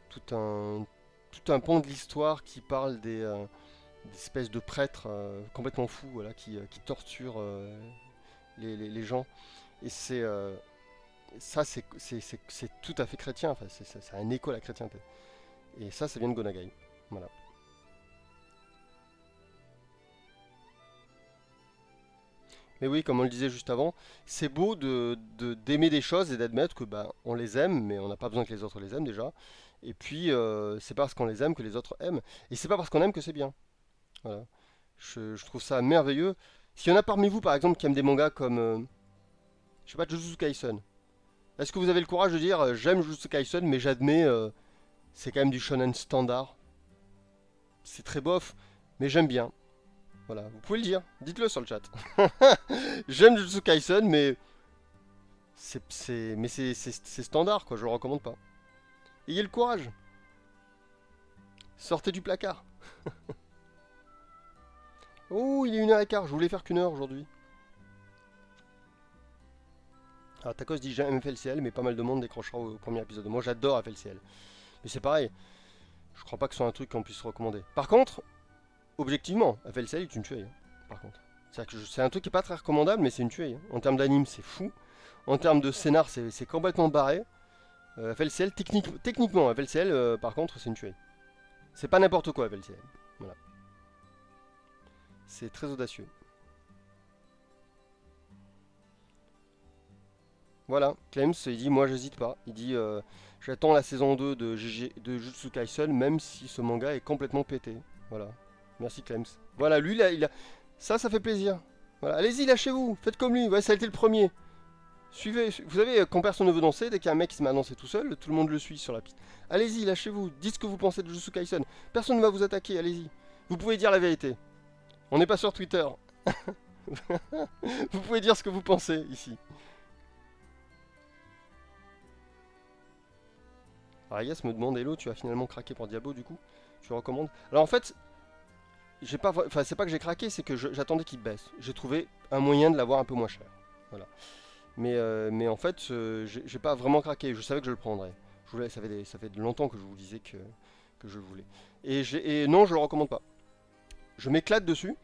tout un, tout un pan de l'histoire qui parle des espèces de prêtres complètement fous voilà, qui torturent les gens. Et ça, c'est tout à fait chrétien, enfin, c'est un écho à la chrétienté. Et ça vient de Gonagai. Voilà. Mais oui, comme on le disait juste avant, c'est beau d'aimer des choses et d'admettre que bah, on les aime, mais on n'a pas besoin que les autres les aiment déjà. Et puis, c'est pas parce qu'on les aime que les autres aiment. Et c'est pas parce qu'on aime que c'est bien. Voilà. Je trouve ça merveilleux. S'il y en a parmi vous, par exemple, qui aiment des mangas comme, je sais pas, Jujutsu Kaisen, est-ce que vous avez le courage de dire j'aime Jujutsu Kaisen, mais j'admets, c'est quand même du shonen standard. C'est très bof, mais j'aime bien. Voilà, vous pouvez le dire, dites-le sur le chat. J'aime Jujutsu Kaisen, mais c'est standard, quoi, je le recommande pas. Ayez le courage. Sortez du placard. Oh, il est 1h15, je voulais faire qu'une heure aujourd'hui. Alors, Tacos dit j'aime FLCL, mais pas mal de monde décrochera au premier épisode. Moi, j'adore FLCL. Mais c'est pareil, je crois pas que ce soit un truc qu'on puisse recommander. Par contre, objectivement, FLCL est une tuerie. Hein, par contre. C'est un truc qui est pas très recommandable, mais c'est une tuerie. Hein. En termes d'anime, c'est fou. En termes de scénar, c'est complètement barré. FLCL, techniquement, FLCL, par contre, c'est une tuerie. C'est pas n'importe quoi, FLCL. Voilà. C'est très audacieux. Voilà, Clems, il dit moi j'hésite pas. Il dit j'attends la saison 2 de Jujutsu Kaisen même si ce manga est complètement pété. Voilà. Merci Clems. Voilà, lui ça fait plaisir. Voilà, allez-y, lâchez-vous, faites comme lui. Ouais, ça a été le premier. Suivez, vous savez, quand personne ne veut danser, dès qu'il y a un mec qui se met à danser tout seul, tout le monde le suit sur la piste. Allez-y, lâchez-vous, dites ce que vous pensez de Jujutsu Kaisen. Personne ne va vous attaquer, allez-y. Vous pouvez dire la vérité. On n'est pas sur Twitter. Vous pouvez dire ce que vous pensez ici. Arias me demande Hello, tu as finalement craqué pour Diablo du coup? Tu recommandes? Alors en fait, j'ai pas, enfin c'est pas que j'ai craqué, c'est que j'attendais qu'il baisse. J'ai trouvé un moyen de l'avoir un peu moins cher. Voilà. Mais en fait, j'ai pas vraiment craqué. Je savais que je le prendrais. Ça fait longtemps que je vous disais que je le voulais. Et non, je le recommande pas. Je m'éclate dessus.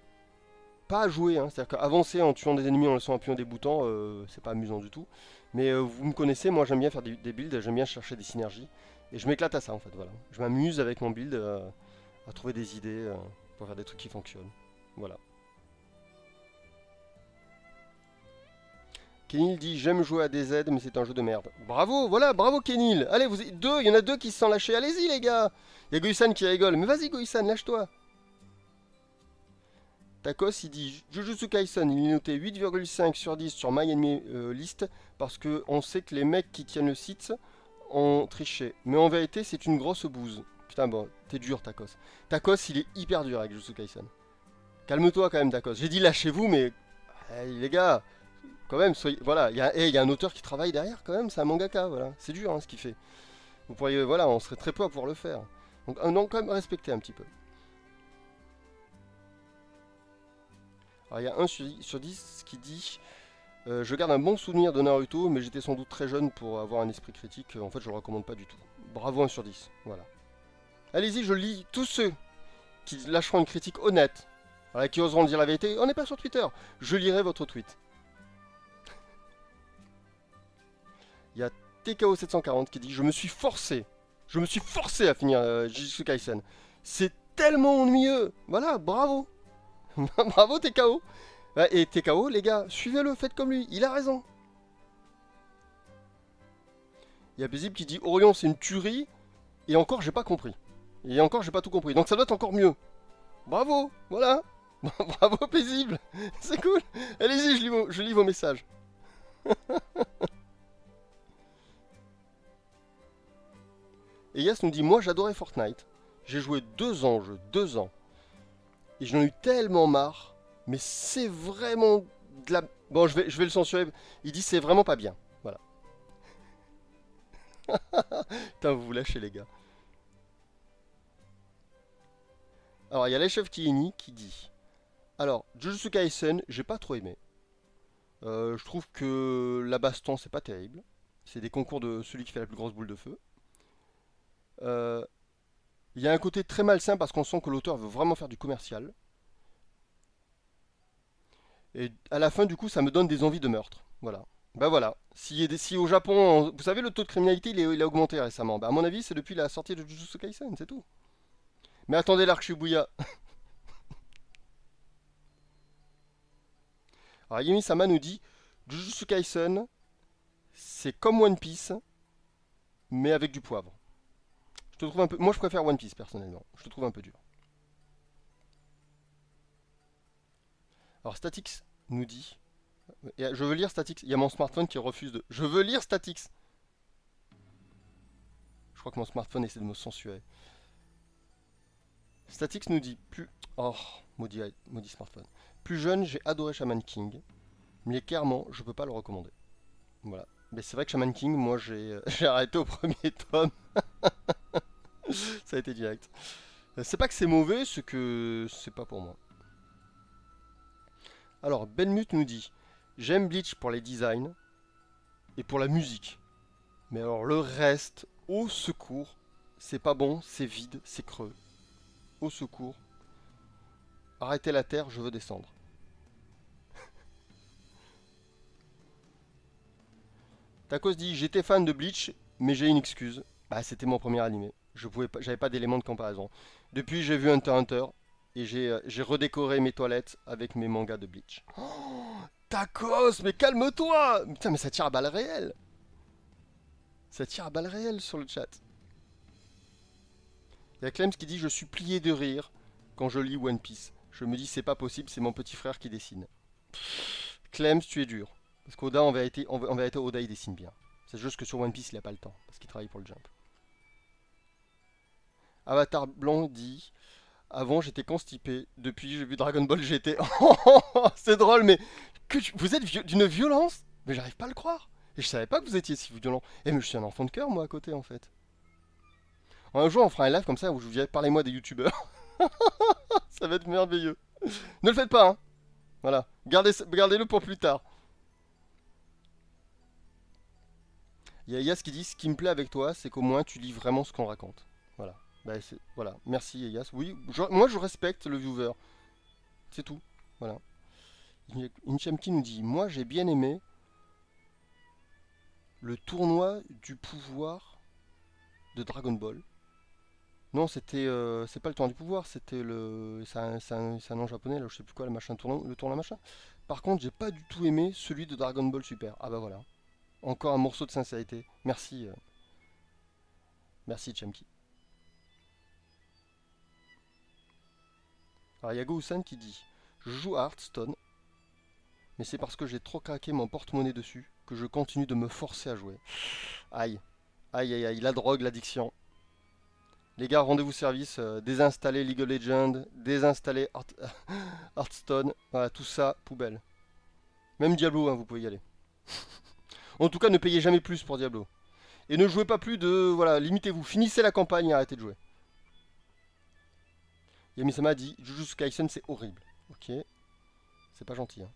Pas à jouer, hein. C'est-à-dire qu'avancer en tuant des ennemis en laissant appuyant des boutons, c'est pas amusant du tout. Mais vous me connaissez, moi j'aime bien faire des builds, j'aime bien chercher des synergies. Et je m'éclate à ça en fait, voilà. Je m'amuse avec mon build à trouver des idées pour faire des trucs qui fonctionnent. Voilà. Kenil dit j'aime jouer à DZ mais c'est un jeu de merde. Bravo, voilà, bravo Kenil. Allez, il y en a deux qui se sont lâchés. Allez-y les gars. Il y a Goisan qui rigole. Mais vas-y Goisan, lâche-toi. Tacos il dit Jujutsu Kaisen, il est noté 8,5 sur 10 sur My Enemy List parce qu'on sait que les mecs qui tiennent le site ont triché. Mais en vérité, c'est une grosse bouse. Putain, bon, t'es dur, Tacos. Tacos, il est hyper dur avec Jujutsu Kaisen. Calme-toi quand même, Tacos. J'ai dit lâchez-vous, mais les gars, quand même, voilà, il y a un auteur qui travaille derrière, quand même, c'est un mangaka, voilà. C'est dur hein, ce qu'il fait. Vous pourriez, voilà, on serait très peu à pouvoir le faire. Donc quand même, respectez un petit peu. Alors il y a 1 sur 10 qui dit je garde un bon souvenir de Naruto, mais j'étais sans doute très jeune pour avoir un esprit critique. En fait, je le recommande pas du tout. Bravo 1 sur 10. Voilà. Allez-y, je lis tous ceux qui lâcheront une critique honnête, voilà, qui oseront dire la vérité. On n'est pas sur Twitter. Je lirai votre tweet. Il y a TKO740 qui dit je me suis forcé à finir Jujutsu Kaisen. C'est tellement ennuyeux. Voilà, bravo. Bravo TKO. Et TKO, les gars, suivez-le, faites comme lui, il a raison. Il y a Paisible qui dit Orion c'est une tuerie, et encore j'ai pas compris. Et encore j'ai pas tout compris, donc ça doit être encore mieux. Bravo, voilà. Bravo paisible. C'est cool. Allez-y, je lis vos messages. Et Yas nous dit, moi j'adorais Fortnite. J'ai joué 2 ans, 2 ans. Et j'en ai eu tellement marre. Mais c'est vraiment de la... Bon, je vais le censurer. Il dit c'est vraiment pas bien. Voilà. Putain, vous vous lâchez les gars. Alors, il y a l'Echef Kieni qui dit... Alors, Jujutsu Kaisen, j'ai pas trop aimé. Je trouve que la baston, c'est pas terrible. C'est des concours de celui qui fait la plus grosse boule de feu. Euh, Il y a un côté très malsain parce qu'on sent que l'auteur veut vraiment faire du commercial. Et à la fin, du coup, ça me donne des envies de meurtre. Voilà. Bah voilà. Si au Japon, vous savez, le taux de criminalité, il a augmenté récemment. Bah à mon avis, c'est depuis la sortie de Jujutsu Kaisen, c'est tout. Mais attendez l'arc Shibuya. Alors Yemi-sama nous dit, Jujutsu Kaisen, c'est comme One Piece, mais avec du poivre. Je te trouve un peu... Moi, je préfère One Piece, personnellement. Je te trouve un peu dur. Alors Statix nous dit... Je veux lire Statix. Il y a mon smartphone qui refuse de... Je veux lire Statix. Je crois que mon smartphone essaie de me censurer. Statix nous dit plus... Oh, maudit smartphone. Plus jeune, j'ai adoré Shaman King. Mais clairement, je peux pas le recommander. Voilà. Mais c'est vrai que Shaman King, moi j'ai j'ai arrêté au premier tome. Ça a été direct. C'est pas que c'est mauvais, c'est que c'est pas pour moi. Alors, Benmut nous dit, j'aime Bleach pour les designs et pour la musique. Mais alors le reste, au secours, c'est pas bon, c'est vide, c'est creux. Au secours. Arrêtez la terre, je veux descendre. Tacos dit, j'étais fan de Bleach, mais j'ai une excuse. Bah, c'était mon premier animé. J'avais pas d'éléments de comparaison. Depuis, j'ai vu Hunter x Hunter et j'ai redécoré mes toilettes avec mes mangas de Bleach. Oh, Tacos, mais calme-toi. Putain, mais ça tire à balles réelles. Ça tire à balles réelles sur le chat. Il y a Clems qui dit, je suis plié de rire quand je lis One Piece. Je me dis, c'est pas possible, c'est mon petit frère qui dessine. Clems, tu es dur. Parce qu'Oda, en vérité, Oda, il dessine bien. C'est juste que sur One Piece, il a pas le temps. Parce qu'il travaille pour le Jump. Avatar Blanc dit, avant, j'étais constipé. Depuis, j'ai vu Dragon Ball GT. C'est drôle, mais vous êtes d'une violence. Mais j'arrive pas à le croire. Et je savais pas que vous étiez si violent. Et mais je suis un enfant de cœur, moi, à côté, en fait. Un jour, on fera un live comme ça où je vous dirai, parlez-moi des youtubeurs. Ça va être merveilleux. Ne le faites pas, hein. Voilà. Gardez-le pour plus tard. Il y a Yas qui dit, ce qui me plaît avec toi, c'est qu'au moins tu lis vraiment ce qu'on raconte. Voilà. Bah, voilà. Merci Yas. Oui, moi je respecte le viewer. C'est tout. Voilà. Inchamki nous dit, moi j'ai bien aimé le tournoi du pouvoir de Dragon Ball. Non, c'est pas le tournoi du pouvoir, c'était le, c'est un nom japonais là, je sais plus quoi, le tournoi machin. Par contre, j'ai pas du tout aimé celui de Dragon Ball Super. Ah bah voilà. Encore un morceau de sincérité. Merci, merci Chamki. Alors il y a Go-san qui dit, je joue à Hearthstone, mais c'est parce que j'ai trop craqué mon porte-monnaie dessus que je continue de me forcer à jouer. Aïe, aïe aïe aïe, la drogue, l'addiction. Les gars, rendez-vous service, désinstallez League of Legends, désinstallez Hearthstone, voilà, tout ça, poubelle. Même Diablo, hein, vous pouvez y aller. En tout cas, ne payez jamais plus pour Diablo. Et ne jouez pas plus de... Voilà, limitez-vous, finissez la campagne et arrêtez de jouer. Yamisama dit, Jujutsu Kaisen c'est horrible. Ok, c'est pas gentil, hein.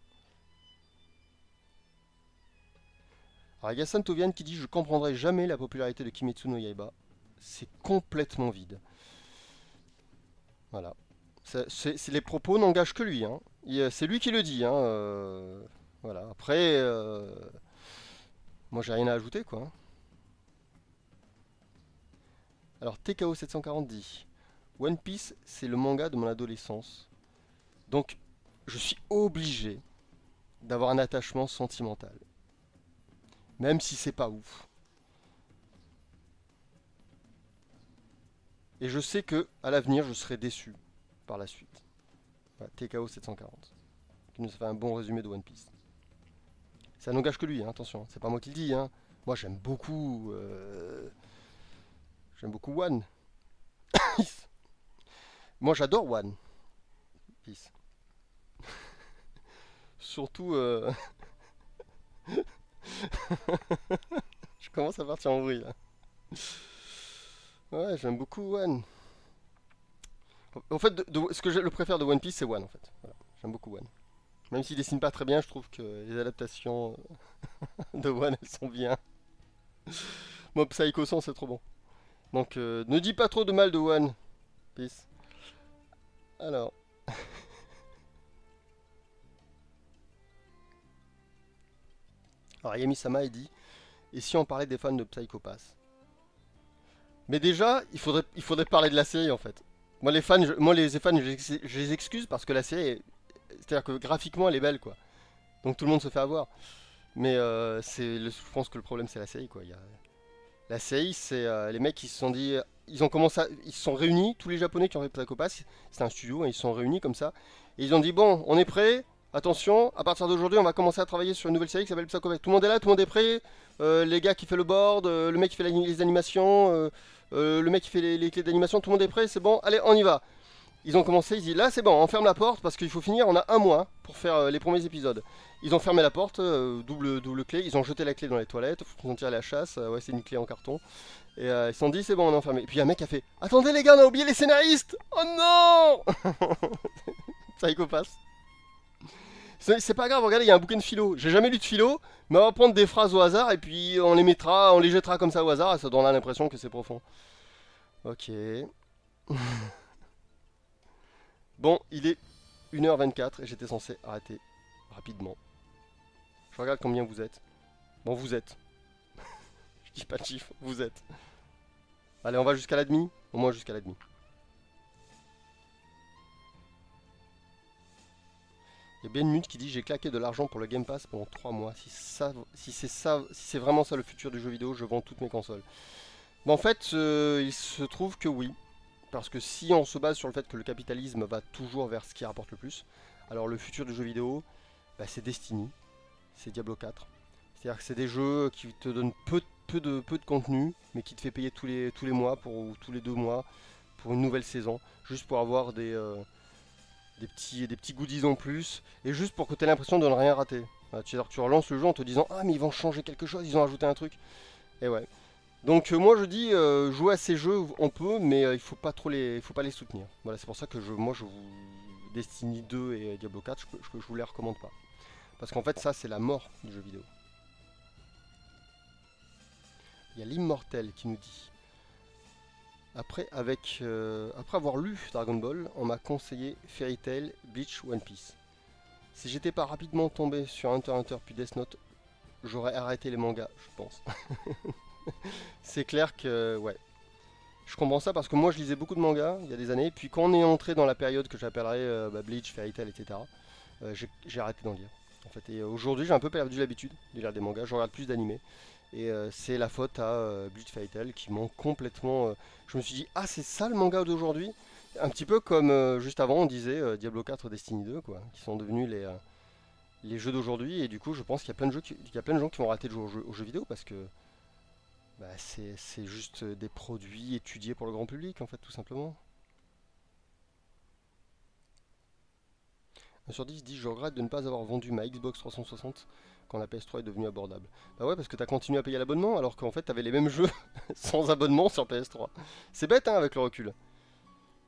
Alors, Yasan Tovian qui dit, je comprendrai jamais la popularité de Kimetsu no Yaiba. C'est complètement vide. Voilà. Les propos n'engagent que lui, hein. C'est lui qui le dit, hein. Voilà. Après, moi j'ai rien à ajouter, quoi. Alors TKO 740 dit, One Piece c'est le manga de mon adolescence. Donc je suis obligé d'avoir un attachement sentimental. Même si c'est pas ouf. Et je sais que à l'avenir je serai déçu. par la suite. Voilà, TKO 740. Qui nous a fait un bon résumé de One Piece. Ça n'engage que lui, hein, attention. C'est pas moi qui le dis. Hein. Moi j'aime beaucoup. J'aime beaucoup One Piece. Moi j'adore One Piece. Surtout. Je commence à partir en vrille là. Ouais, j'aime beaucoup One. En fait, ce que je le préfère de One Piece, c'est One en fait. Voilà, j'aime beaucoup One. Même s'il dessine pas très bien, je trouve que les adaptations de One, elles sont bien. Moi, Psycho 100, c'est trop bon. Donc, ne dis pas trop de mal de One Piece. Alors. Alors, Yami-sama, il dit, et si on parlait des fans de Psycho Pass? Mais déjà, il faudrait parler de la série en fait. Moi, les fans, je les excuse parce que la série, c'est-à-dire que graphiquement, elle est belle quoi. Donc tout le monde se fait avoir. Mais je pense que le problème, c'est la série quoi. La série, c'est les mecs qui se sont dit, ils se sont réunis, tous les Japonais qui ont fait Psycho Pass, c'était un studio, hein, ils se sont réunis comme ça, et ils ont dit bon, on est prêt. Attention, à partir d'aujourd'hui, on va commencer à travailler sur une nouvelle série qui s'appelle Psycho Pass. Tout le monde est là, tout le monde est prêt. Les gars qui fait le board, le mec qui fait les animations, le mec qui fait les clés d'animation, tout le monde est prêt, c'est bon, allez, on y va. Ils ont commencé, ils disent là c'est bon, on ferme la porte parce qu'il faut finir, on a un mois pour faire les premiers épisodes. Ils ont fermé la porte, double clé, ils ont jeté la clé dans les toilettes, ils ont tiré la chasse, ouais c'est une clé en carton. Et ils se sont dit c'est bon, on est enfermé. Et puis un mec a fait attendez les gars, on a oublié les scénaristes. Oh non. Psycho Pass. C'est pas grave, regardez, il y a un bouquin de philo. J'ai jamais lu de philo, mais on va prendre des phrases au hasard et puis on les jettera comme ça au hasard et ça donnera l'impression que c'est profond. Ok. Bon, il est 1h24 et j'étais censé arrêter rapidement. Je regarde combien vous êtes. Bon, vous êtes. Je dis pas de chiffre, vous êtes. Allez, on va jusqu'à la demi. Au moins jusqu'à la demi. Il y a bien une minute qui dit j'ai claqué de l'argent pour le Game Pass pendant 3 mois. Si c'est vraiment ça le futur du jeu vidéo, je vends toutes mes consoles. Bon, en fait, il se trouve que oui. Parce que si on se base sur le fait que le capitalisme va toujours vers ce qui rapporte le plus, alors le futur du jeu vidéo, bah, c'est Destiny, c'est Diablo 4. C'est-à-dire que c'est des jeux qui te donnent peu de contenu, mais qui te fait payer tous les mois ou tous les 2 mois pour une nouvelle saison, juste pour avoir des petits goodies en plus, et juste pour que tu aies l'impression de ne rien rater. Voilà, tu relances le jeu en te disant ah mais ils vont changer quelque chose, ils ont ajouté un truc. Et ouais. Donc moi je dis jouer à ces jeux on peut, mais il faut pas les soutenir. Voilà, c'est pour ça que moi je vous Destiny 2 et Diablo 4, je vous les recommande pas. Parce qu'en fait ça c'est la mort du jeu vidéo. Il y a l'Immortel qui nous dit après avoir lu Dragon Ball, on m'a conseillé Fairy Tail, Bleach, One Piece. Si j'étais pas rapidement tombé sur Hunter x Hunter puis Death Note, j'aurais arrêté les mangas, je pense. C'est clair que ouais. Je comprends ça parce que moi je lisais beaucoup de mangas il y a des années, puis quand on est entré dans la période que j'appellerais Bleach, Fairy Tail, etc., j'ai arrêté d'en lire. En fait, et aujourd'hui j'ai un peu perdu l'habitude de lire des mangas, je regarde plus d'animés. Et c'est la faute à Bleach Fairy Tail qui m'ont complètement. Je me suis dit, ah, c'est ça le manga d'aujourd'hui. Un petit peu comme juste avant, on disait Diablo 4, Destiny 2, quoi, qui sont devenus les jeux d'aujourd'hui. Et du coup, je pense qu'il y a plein de il y a plein de gens qui vont arrêter de jouer aux jeux vidéo parce que bah, c'est juste des produits étudiés pour le grand public, en fait, tout simplement. 1 sur 10 dit je regrette de ne pas avoir vendu ma Xbox 360 quand la PS3 est devenue abordable. Bah ouais, parce que t'as continué à payer l'abonnement alors qu'en fait t'avais les mêmes jeux sans abonnement sur PS3. C'est bête hein avec le recul.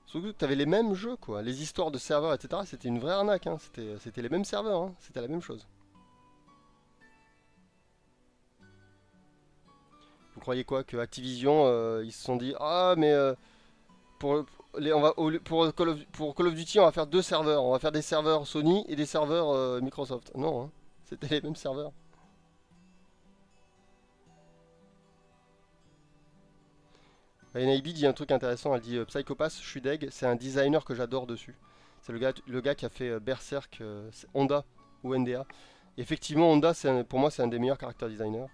Surtout que t'avais les mêmes jeux quoi. Les histoires de serveurs etc. C'était une vraie arnaque hein. C'était les mêmes serveurs hein. C'était la même chose. Vous croyez quoi que Activision ils se sont dit ah mais pour, pour Call of Duty on va faire 2 serveurs. On va faire des serveurs Sony et des serveurs Microsoft. Non hein. C'était les mêmes serveurs. Naibi dit un truc intéressant, elle dit Psycho Pass, je suis deg, c'est un designer que j'adore dessus. C'est le gars qui a fait Berserk, Honda ou NDA. Effectivement, Honda, pour moi, c'est un des meilleurs character designers.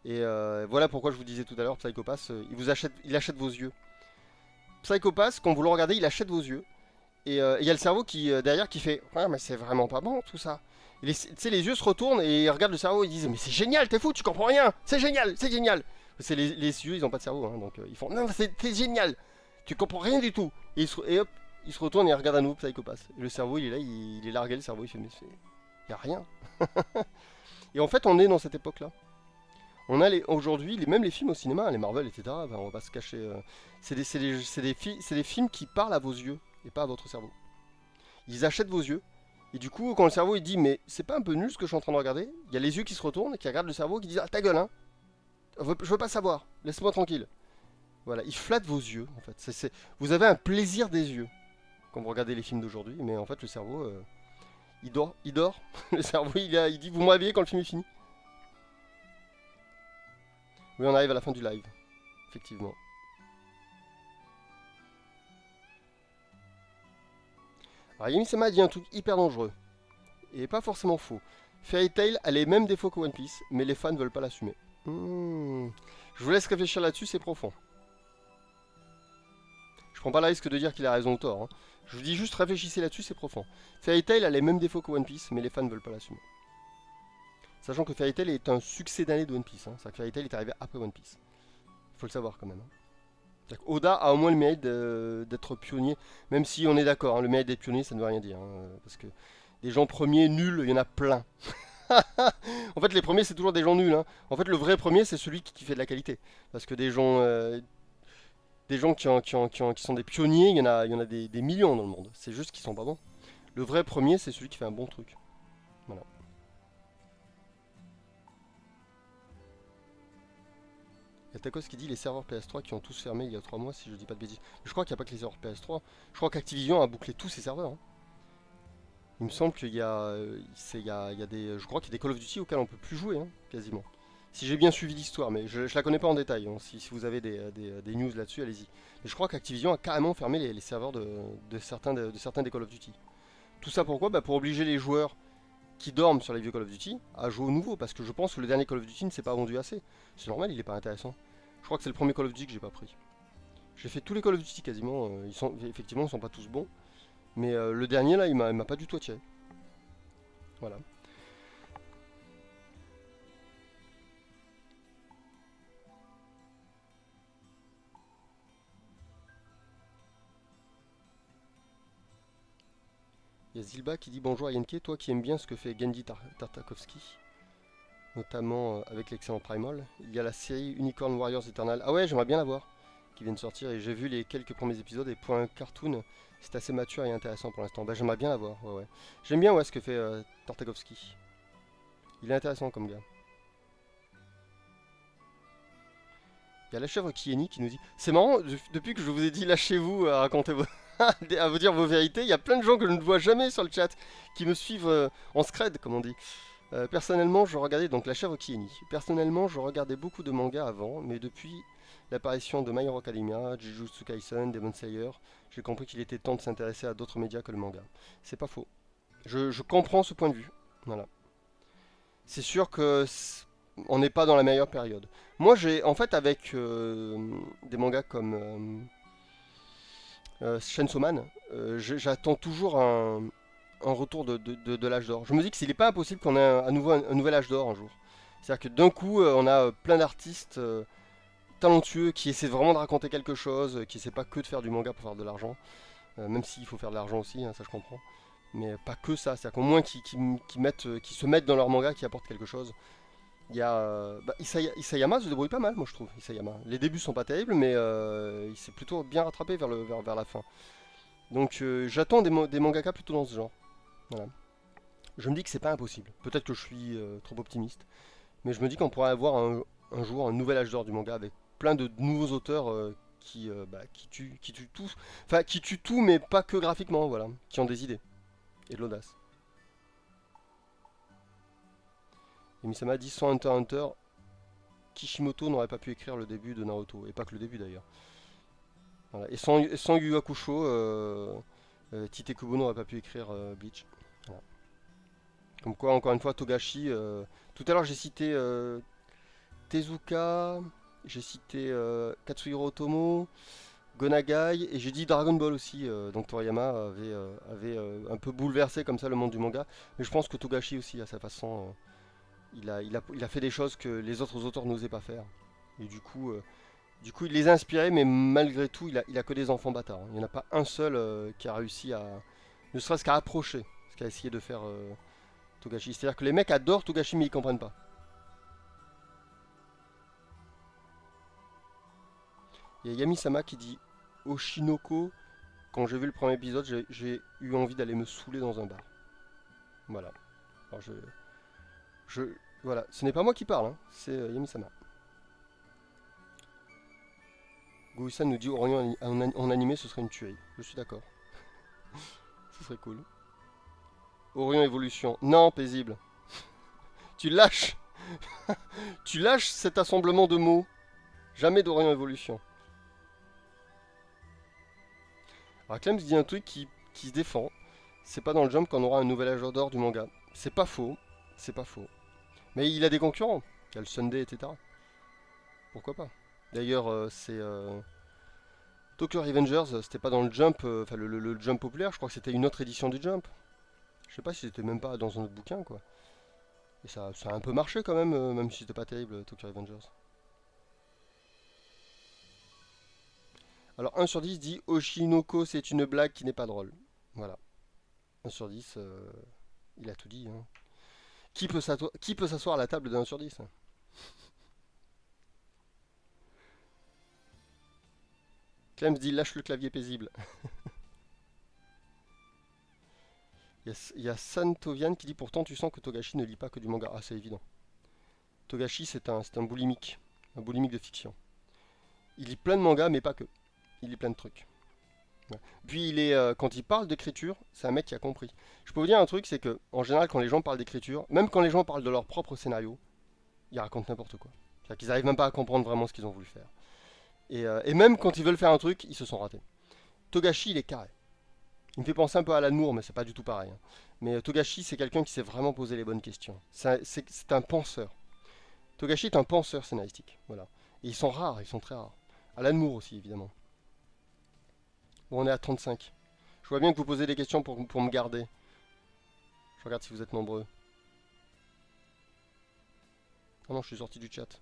Et voilà pourquoi je vous disais tout à l'heure, Psycho Pass, il achète vos yeux. Psycho Pass, quand vous le regardez, il achète vos yeux. Et il y a le cerveau qui derrière qui fait ouais mais c'est vraiment pas bon tout ça. Tu sais les yeux se retournent et ils regardent le cerveau et ils disent mais c'est génial, t'es fou, tu comprends rien, c'est génial, c'est génial. C'est les yeux ils ont pas de cerveau hein, donc ils font non c'est génial, tu comprends rien du tout. Et hop ils se retournent et ils regardent à nouveau Psychopass. Et le cerveau il est là, il est largué le cerveau, il fait mais y a rien. Et en fait on est dans cette époque là. On a aujourd'hui même les films au cinéma, les Marvel etc. Ben, on va pas se cacher. C'est des films qui parlent à vos yeux et pas à votre cerveau. Ils achètent vos yeux. Et du coup, quand le cerveau il dit mais c'est pas un peu nul ce que je suis en train de regarder, il y a les yeux qui se retournent et qui regardent le cerveau qui disent ah ta gueule hein, je veux pas savoir, laisse-moi tranquille. Voilà, ils flattent vos yeux en fait. Vous avez un plaisir des yeux quand vous regardez les films d'aujourd'hui, mais en fait le cerveau il dort. Le cerveau il dit vous me réveillez quand le film est fini. Oui, on arrive à la fin du live, effectivement. Alors Yamisama dit un truc hyper dangereux. Et pas forcément faux. Fairy Tail a les mêmes défauts que One Piece, mais les fans ne veulent pas l'assumer. Je vous laisse réfléchir là-dessus, c'est profond. Je prends pas le risque de dire qu'il a raison ou tort. Hein. Je vous dis juste réfléchissez là-dessus, c'est profond. Fairy Tail a les mêmes défauts que One Piece, mais les fans ne veulent pas l'assumer. Sachant que Fairy Tail est un succès d'année de One Piece. Hein. C'est-à-dire que Fairy Tail est arrivé après One Piece. Faut le savoir quand même. Hein. Oda a au moins le mérite d'être pionnier, même si on est d'accord, hein, le mérite d'être pionnier ça ne veut rien dire. Hein, parce que des gens premiers nuls, il y en a plein. En fait, les premiers, c'est toujours des gens nuls. Hein. En fait, le vrai premier, c'est celui qui fait de la qualité. Parce que des gens qui sont des pionniers, il y en a des millions dans le monde. C'est juste qu'ils sont pas bons. Le vrai premier, c'est celui qui fait un bon truc. Voilà. Il y a Tacos qui dit les serveurs PS3 qui ont tous fermé il y a 3 mois, si je dis pas de bêtises. Mais je crois qu'il n'y a pas que les serveurs PS3. Je crois qu'Activision a bouclé tous ses serveurs. Hein. Il me semble qu'il y a, il y a des, je crois qu'il y a des Call of Duty auxquels on peut plus jouer, hein, quasiment. Si j'ai bien suivi l'histoire, mais je la connais pas en détail. Hein. Si vous avez des news là-dessus, allez-y. Mais je crois qu'Activision a carrément fermé les serveurs de certains des Call of Duty. Tout ça pourquoi bah pour obliger les joueurs qui dorment sur les vieux Call of Duty à jouer au nouveau, parce que je pense que le dernier Call of Duty ne s'est pas vendu assez. C'est normal, il est pas intéressant. Je crois que c'est le premier Call of Duty que j'ai pas pris. J'ai fait tous les Call of Duty quasiment. Effectivement, ils sont pas tous bons. Mais le dernier là, il m'a pas du tout attiré. Voilà. Il y a Zilba qui dit bonjour à Yenke, toi qui aimes bien ce que fait Genji Tartakovsky, notamment avec l'excellent Primal. Il y a la série Unicorn Warriors Eternal. Ah ouais, j'aimerais bien la voir, qui vient de sortir et j'ai vu les quelques premiers épisodes et pour un cartoon, c'est assez mature et intéressant pour l'instant. Bah j'aimerais bien la voir, ouais ouais. J'aime bien ouais, ce que fait Tartakovsky. Il est intéressant comme gars. Il y a la chèvre Kieni qui nous dit c'est marrant, depuis que je vous ai dit lâchez-vous à raconter vos... à vous dire vos vérités, il y a plein de gens que je ne vois jamais sur le chat qui me suivent en scred comme on dit. Personnellement, je regardais donc la chèvre Kieni. Personnellement, je regardais beaucoup de mangas avant, mais depuis l'apparition de My Hero Academia, Jujutsu Kaisen, Demon Slayer, j'ai compris qu'il était temps de s'intéresser à d'autres médias que le manga. C'est pas faux. Je comprends ce point de vue. Voilà. C'est sûr que on n'est pas dans la meilleure période. Moi, j'ai en fait avec des mangas comme Chainsaw Man, j'attends toujours un retour de l'âge d'or. Je me dis que s'il n'est pas impossible qu'on ait à nouveau un nouvel âge d'or un jour. C'est-à-dire que d'un coup, on a plein d'artistes talentueux qui essaient vraiment de raconter quelque chose, qui essaient pas que de faire du manga pour faire de l'argent, même s'il faut faire de l'argent aussi, hein, ça je comprends. Mais pas que ça, c'est-à-dire qu'au moins qui se mettent dans leur manga, qui apportent quelque chose. Il y a Isayama se débrouille pas mal, moi je trouve. Isayama. Les débuts sont pas terribles, mais il s'est plutôt bien rattrapé vers la fin. Donc j'attends des mangaka plutôt dans ce genre. Voilà. Je me dis que c'est pas impossible. Peut-être que je suis trop optimiste, mais je me dis qu'on pourrait avoir un jour un nouvel âge d'or du manga avec plein de nouveaux auteurs qui tuent tout. Enfin, qui tuent tout, mais pas que graphiquement, voilà. Qui ont des idées et de l'audace. Et Misama dit sans Hunter x Hunter, Kishimoto n'aurait pas pu écrire le début de Naruto, et pas que le début d'ailleurs. Voilà. Et sans Yu Hakusho, Tite Kubo n'aurait pas pu écrire Bleach. Voilà. Comme quoi, encore une fois, Togashi. Tout à l'heure, j'ai cité Tezuka, j'ai cité Katsuhiro Otomo, Gonagai, et j'ai dit Dragon Ball aussi. Donc Toriyama avait un peu bouleversé comme ça le monde du manga. Mais je pense que Togashi aussi, à sa façon, il a fait des choses que les autres auteurs n'osaient pas faire. Et du coup, il les a inspirés, mais malgré tout, il a que des enfants bâtards, hein. Il n'y en a pas un seul qui a réussi à, ne serait-ce qu'à approcher ce qu'a essayé de faire Togashi. C'est-à-dire que les mecs adorent Togashi, mais ils comprennent pas. Il y a Yami-sama qui dit Oshinoko, quand j'ai vu le premier épisode, j'ai eu envie d'aller me saouler dans un bar. Voilà. Alors je, voilà. Ce n'est pas moi qui parle, hein, c'est Yami-sama. Gouisan nous dit Orion en animé, ce serait une tuerie. Je suis d'accord. Ce serait cool. Orion évolution. Non, paisible. Tu lâches. Tu lâches cet assemblement de mots. Jamais d'Orion évolution. Alors Clem dit un truc qui se défend. C'est pas dans le Jump qu'on aura un nouvel âge d'or du manga. C'est pas faux. C'est pas faux. Mais il a des concurrents. Il y a le Sunday, etc. Pourquoi pas. D'ailleurs, c'est Tokyo Revengers, c'était pas dans le Jump, enfin le Jump populaire, je crois que c'était une autre édition du Jump. Je sais pas si c'était même pas dans un autre bouquin, quoi. Et ça a un peu marché quand même si c'était pas terrible, Tokyo Revengers. Alors 1 sur 10 dit Oshinoko c'est une blague qui n'est pas drôle. Voilà. 1 sur 10, il a tout dit, hein. Qui peut s'asseoir à la table de 1 sur 10, hein? Clem dit lâche le clavier paisible. Il y a Santovian qui dit pourtant tu sens que Togashi ne lit pas que du manga. Ah, c'est évident. Togashi c'est un boulimique. Un boulimique de fiction. Il lit plein de mangas mais pas que. Il lit plein de trucs. Ouais. Puis quand il parle d'écriture, c'est un mec qui a compris. Je peux vous dire un truc, c'est que en général quand les gens parlent d'écriture, même quand les gens parlent de leur propre scénario, ils racontent n'importe quoi. C'est-à-dire qu'ils n'arrivent même pas à comprendre vraiment ce qu'ils ont voulu faire. Et même quand ils veulent faire un truc, ils se sont ratés. Togashi, il est carré. Il me fait penser un peu à Alan Moore, mais c'est pas du tout pareil, hein. Mais Togashi, c'est quelqu'un qui sait vraiment poser les bonnes questions. C'est un penseur. Togashi est un penseur scénaristique. Voilà. Et ils sont rares, ils sont très rares. Alan Moore aussi, évidemment. Bon, on est à 35. Je vois bien que vous posez des questions pour me garder. Je regarde si vous êtes nombreux. Ah non, je suis sorti du chat.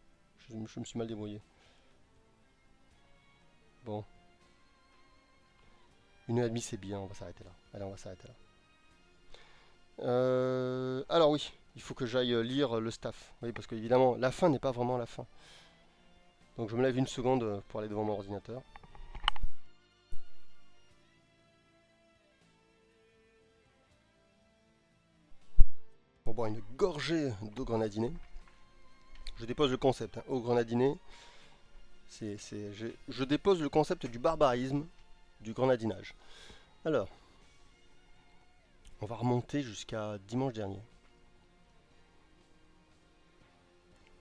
Je me suis mal débrouillé. Bon. 1h30, c'est bien, on va s'arrêter là. Allez, on va s'arrêter là. Alors oui, il faut que j'aille lire le staff. Oui, parce qu'évidemment, la fin n'est pas vraiment la fin. Donc je me lève une seconde pour aller devant mon ordinateur. Pour boire une gorgée d'eau grenadinée. Je dépose le concept, hein. Eau grenadinée, je dépose le concept du barbarisme du grenadinage. Alors, on va remonter jusqu'à dimanche dernier.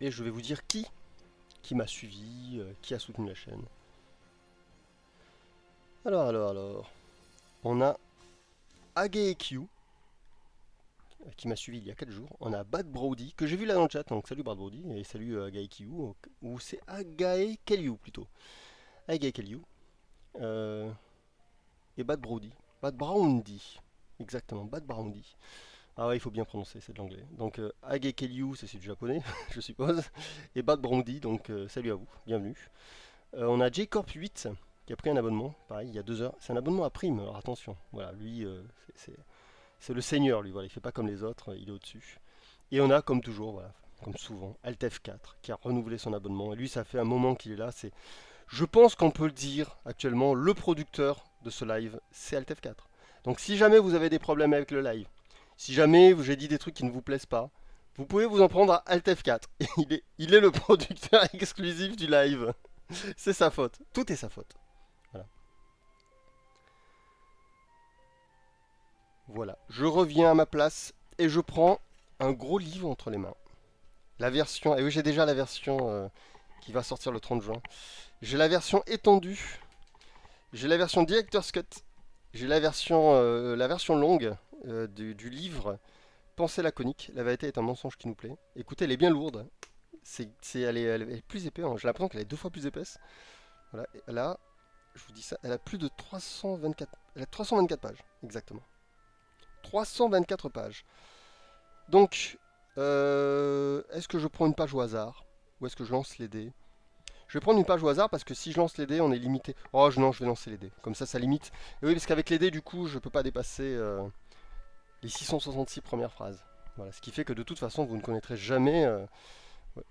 Et je vais vous dire qui m'a suivi, qui a soutenu la chaîne. Alors. On a AgeQ, qui m'a suivi il y a 4 jours. On a Bad Brody, que j'ai vu là dans le chat. Donc salut Bad Brody, et salut AgeQ, ou c'est AgaeKeliu plutôt. AgeKeliu. Et Bad Brody. Bad Browdy. Exactement, Bad Browdy. Ah ouais, il faut bien prononcer, c'est de l'anglais. Donc AgeKeliu, c'est du japonais, je suppose. Et Bad Browdy, donc salut à vous, bienvenue. On a J-Corp8 qui a pris un abonnement, pareil, il y a 2 heures. C'est un abonnement à prime, alors attention. Voilà, lui, c'est le seigneur, lui, voilà, il fait pas comme les autres, il est au-dessus. Et on a, comme toujours, voilà, comme souvent, Altef4 qui a renouvelé son abonnement. Et lui, ça fait un moment qu'il est là. Je pense qu'on peut le dire actuellement, le producteur de ce live, c'est Altef4. Donc si jamais vous avez des problèmes avec le live, si jamais j'ai dit des trucs qui ne vous plaisent pas, vous pouvez vous en prendre à Altef4. Il est le producteur exclusif du live. C'est sa faute. Tout est sa faute. Voilà. Voilà. Je reviens à ma place et je prends un gros livre entre les mains. La version... Et oui, j'ai déjà la version qui va sortir le 30 juin. J'ai la version étendue. J'ai la version Director's Cut. J'ai la version longue du livre Pensée laconique. La vérité est un mensonge qui nous plaît. Écoutez, elle est bien lourde. Elle est plus épais, hein. J'ai l'impression qu'elle est 2 fois plus épaisse. Voilà. Et là, je vous dis ça, elle a plus de 324, elle a 324 pages, exactement. 324 pages. Donc, est-ce que je prends une page au hasard ou est-ce que je lance les dés? Je vais prendre une page au hasard parce que si je lance les dés, on est limité. Oh non, je vais lancer les dés. Comme ça limite. Et oui, parce qu'avec les dés, du coup, je peux pas dépasser les 666 premières phrases. Voilà, ce qui fait que de toute façon, vous ne connaîtrez jamais.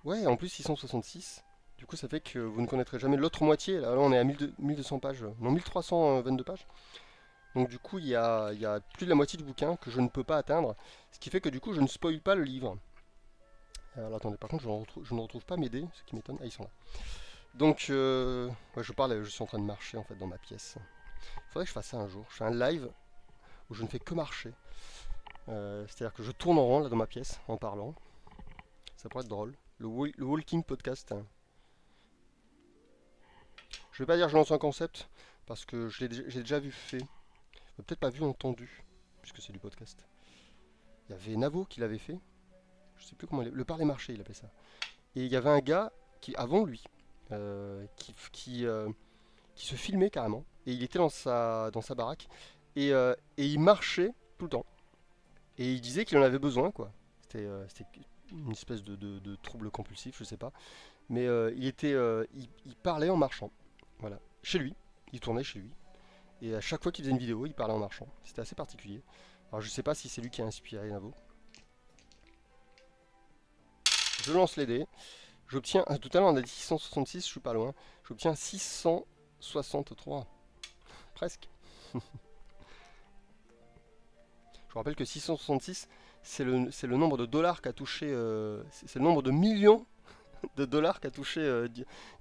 Ouais, en plus 666. Du coup, ça fait que vous ne connaîtrez jamais l'autre moitié. Là, on est à 1200 pages. Non, 1322 pages. Donc du coup, il y a plus de la moitié du bouquin que je ne peux pas atteindre. Ce qui fait que du coup, je ne spoil pas le livre. Alors attendez, par contre, je ne retrouve pas mes dés, ce qui m'étonne. Ah, ils sont là. Donc, ouais, je suis en train de marcher en fait dans ma pièce. Il faudrait que je fasse ça un jour. Je fais un live où je ne fais que marcher. C'est-à-dire que je tourne en rond là dans ma pièce en parlant. Ça pourrait être drôle. Le Walking Podcast. Je vais pas dire que je lance un concept parce que j'ai déjà vu fait. Peut-être pas vu, entendu, puisque c'est du podcast. Il y avait Navo qui l'avait fait. Je sais plus comment le parler marché, il appelait ça. Et il y avait un gars qui, avant lui, qui se filmait carrément. Et il était dans sa baraque. Et il marchait tout le temps. Et il disait qu'il en avait besoin, quoi. C'était une espèce de trouble compulsif, je sais pas. Mais il parlait en marchant. Voilà. Chez lui. Il tournait chez lui. Et à chaque fois qu'il faisait une vidéo, il parlait en marchant. C'était assez particulier. Alors je sais pas si c'est lui qui a inspiré Navo. Je lance les dés. J'obtiens. Tout à l'heure on a dit 666, je suis pas loin. J'obtiens 663. Presque. Je vous rappelle que 666, c'est le nombre de dollars qu'a touché. C'est le nombre de millions de dollars qu'a touché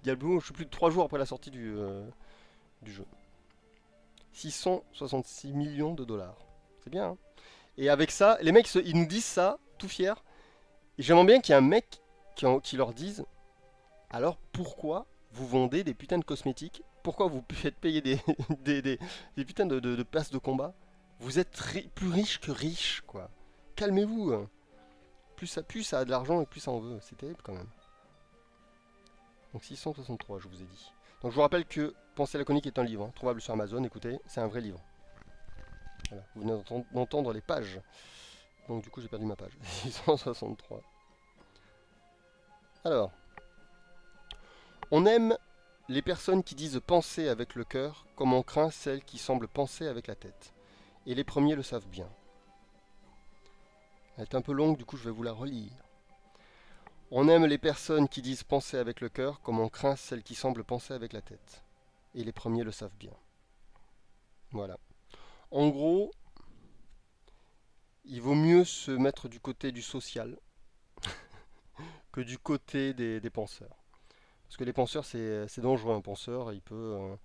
Diablo. Je suis plus de 3 jours après la sortie du jeu. 666 millions de dollars. C'est bien, hein. Et avec ça, les mecs, ils nous disent ça, tout fiers. Et j'aimerais bien qu'il y ait un mec qui leur dise alors pourquoi vous vendez des putains de cosmétiques? Pourquoi vous faites payer des putains de passes de combat? Vous êtes plus riche que riche, quoi. Calmez-vous, hein. Plus ça a de l'argent et plus ça en veut. C'est terrible quand même. Donc 663, je vous ai dit. Donc je vous rappelle que Pensée laconique est un livre, hein, trouvable sur Amazon. Écoutez, c'est un vrai livre. Voilà, vous venez d'entendre les pages. Donc du coup j'ai perdu ma page. 663. Alors, on aime les personnes qui disent penser avec le cœur, comme on craint celles qui semblent penser avec la tête. Et les premiers le savent bien. Elle est un peu longue, du coup je vais vous la relire. On aime les personnes qui disent penser avec le cœur, comme on craint celles qui semblent penser avec la tête. Et les premiers le savent bien. Voilà. En gros, il vaut mieux se mettre du côté du social que du côté des penseurs. Parce que les penseurs, c'est dangereux. Un penseur, il peut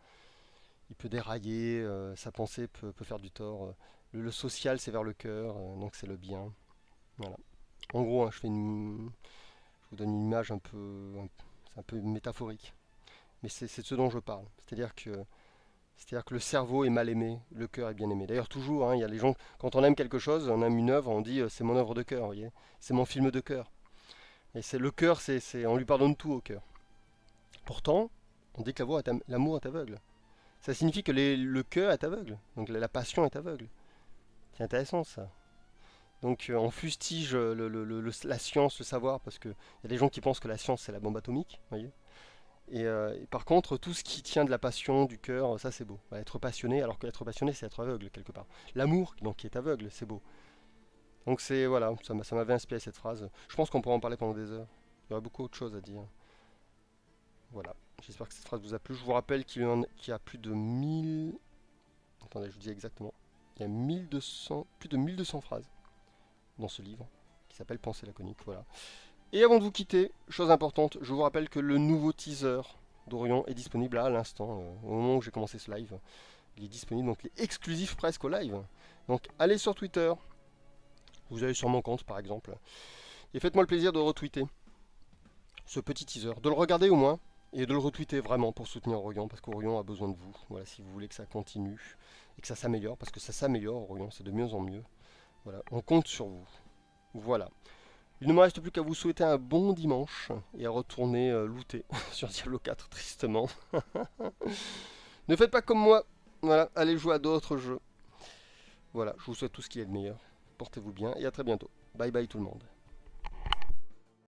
dérailler, sa pensée peut faire du tort. Le social, c'est vers le cœur, donc c'est le bien. Voilà. En gros, hein, je vous donne une image c'est un peu métaphorique. Mais c'est de ce dont je parle. C'est-à-dire que le cerveau est mal aimé, le cœur est bien aimé. D'ailleurs, toujours, hein, il y a les gens, quand on aime quelque chose, on aime une œuvre, on dit c'est mon œuvre de cœur, vous voyez, c'est mon film de cœur. Et c'est le cœur, on lui pardonne tout au cœur. Pourtant, on dit que l'amour est aveugle. Ça signifie que le cœur est aveugle, donc la passion est aveugle. C'est intéressant ça. Donc on fustige la science, le savoir, parce qu'il y a des gens qui pensent que la science c'est la bombe atomique, voyez. Et par contre, tout ce qui tient de la passion, du cœur, ça c'est beau. Ouais, être passionné, alors qu'être passionné c'est être aveugle quelque part. L'amour, donc qui est aveugle, c'est beau. Donc voilà, ça m'avait inspiré cette phrase. Je pense qu'on pourrait en parler pendant des heures. Il y aurait beaucoup autre chose à dire. Voilà, j'espère que cette phrase vous a plu. Je vous rappelle qu'il y a plus de 1000... Attendez, je vous dis exactement. Il y a plus de 1200 phrases dans ce livre qui s'appelle Pensée laconique. Voilà. Et avant de vous quitter, chose importante, je vous rappelle que le nouveau teaser d'Orion est disponible là à l'instant, au moment où j'ai commencé ce live. Il est disponible, donc il est exclusif presque au live. Donc allez sur Twitter, vous allez sur mon compte par exemple, et faites-moi le plaisir de retweeter ce petit teaser, de le regarder au moins, et de le retweeter vraiment pour soutenir Orion, parce qu'Orion a besoin de vous. Voilà, si vous voulez que ça continue et que ça s'améliore, parce que ça s'améliore, Orion, c'est de mieux en mieux. Voilà, on compte sur vous. Voilà. Il ne me reste plus qu'à vous souhaiter un bon dimanche et à retourner looter sur Diablo 4, tristement. Ne faites pas comme moi. Voilà, allez jouer à d'autres jeux. Voilà, je vous souhaite tout ce qui est de meilleur. Portez-vous bien et à très bientôt. Bye bye tout le monde.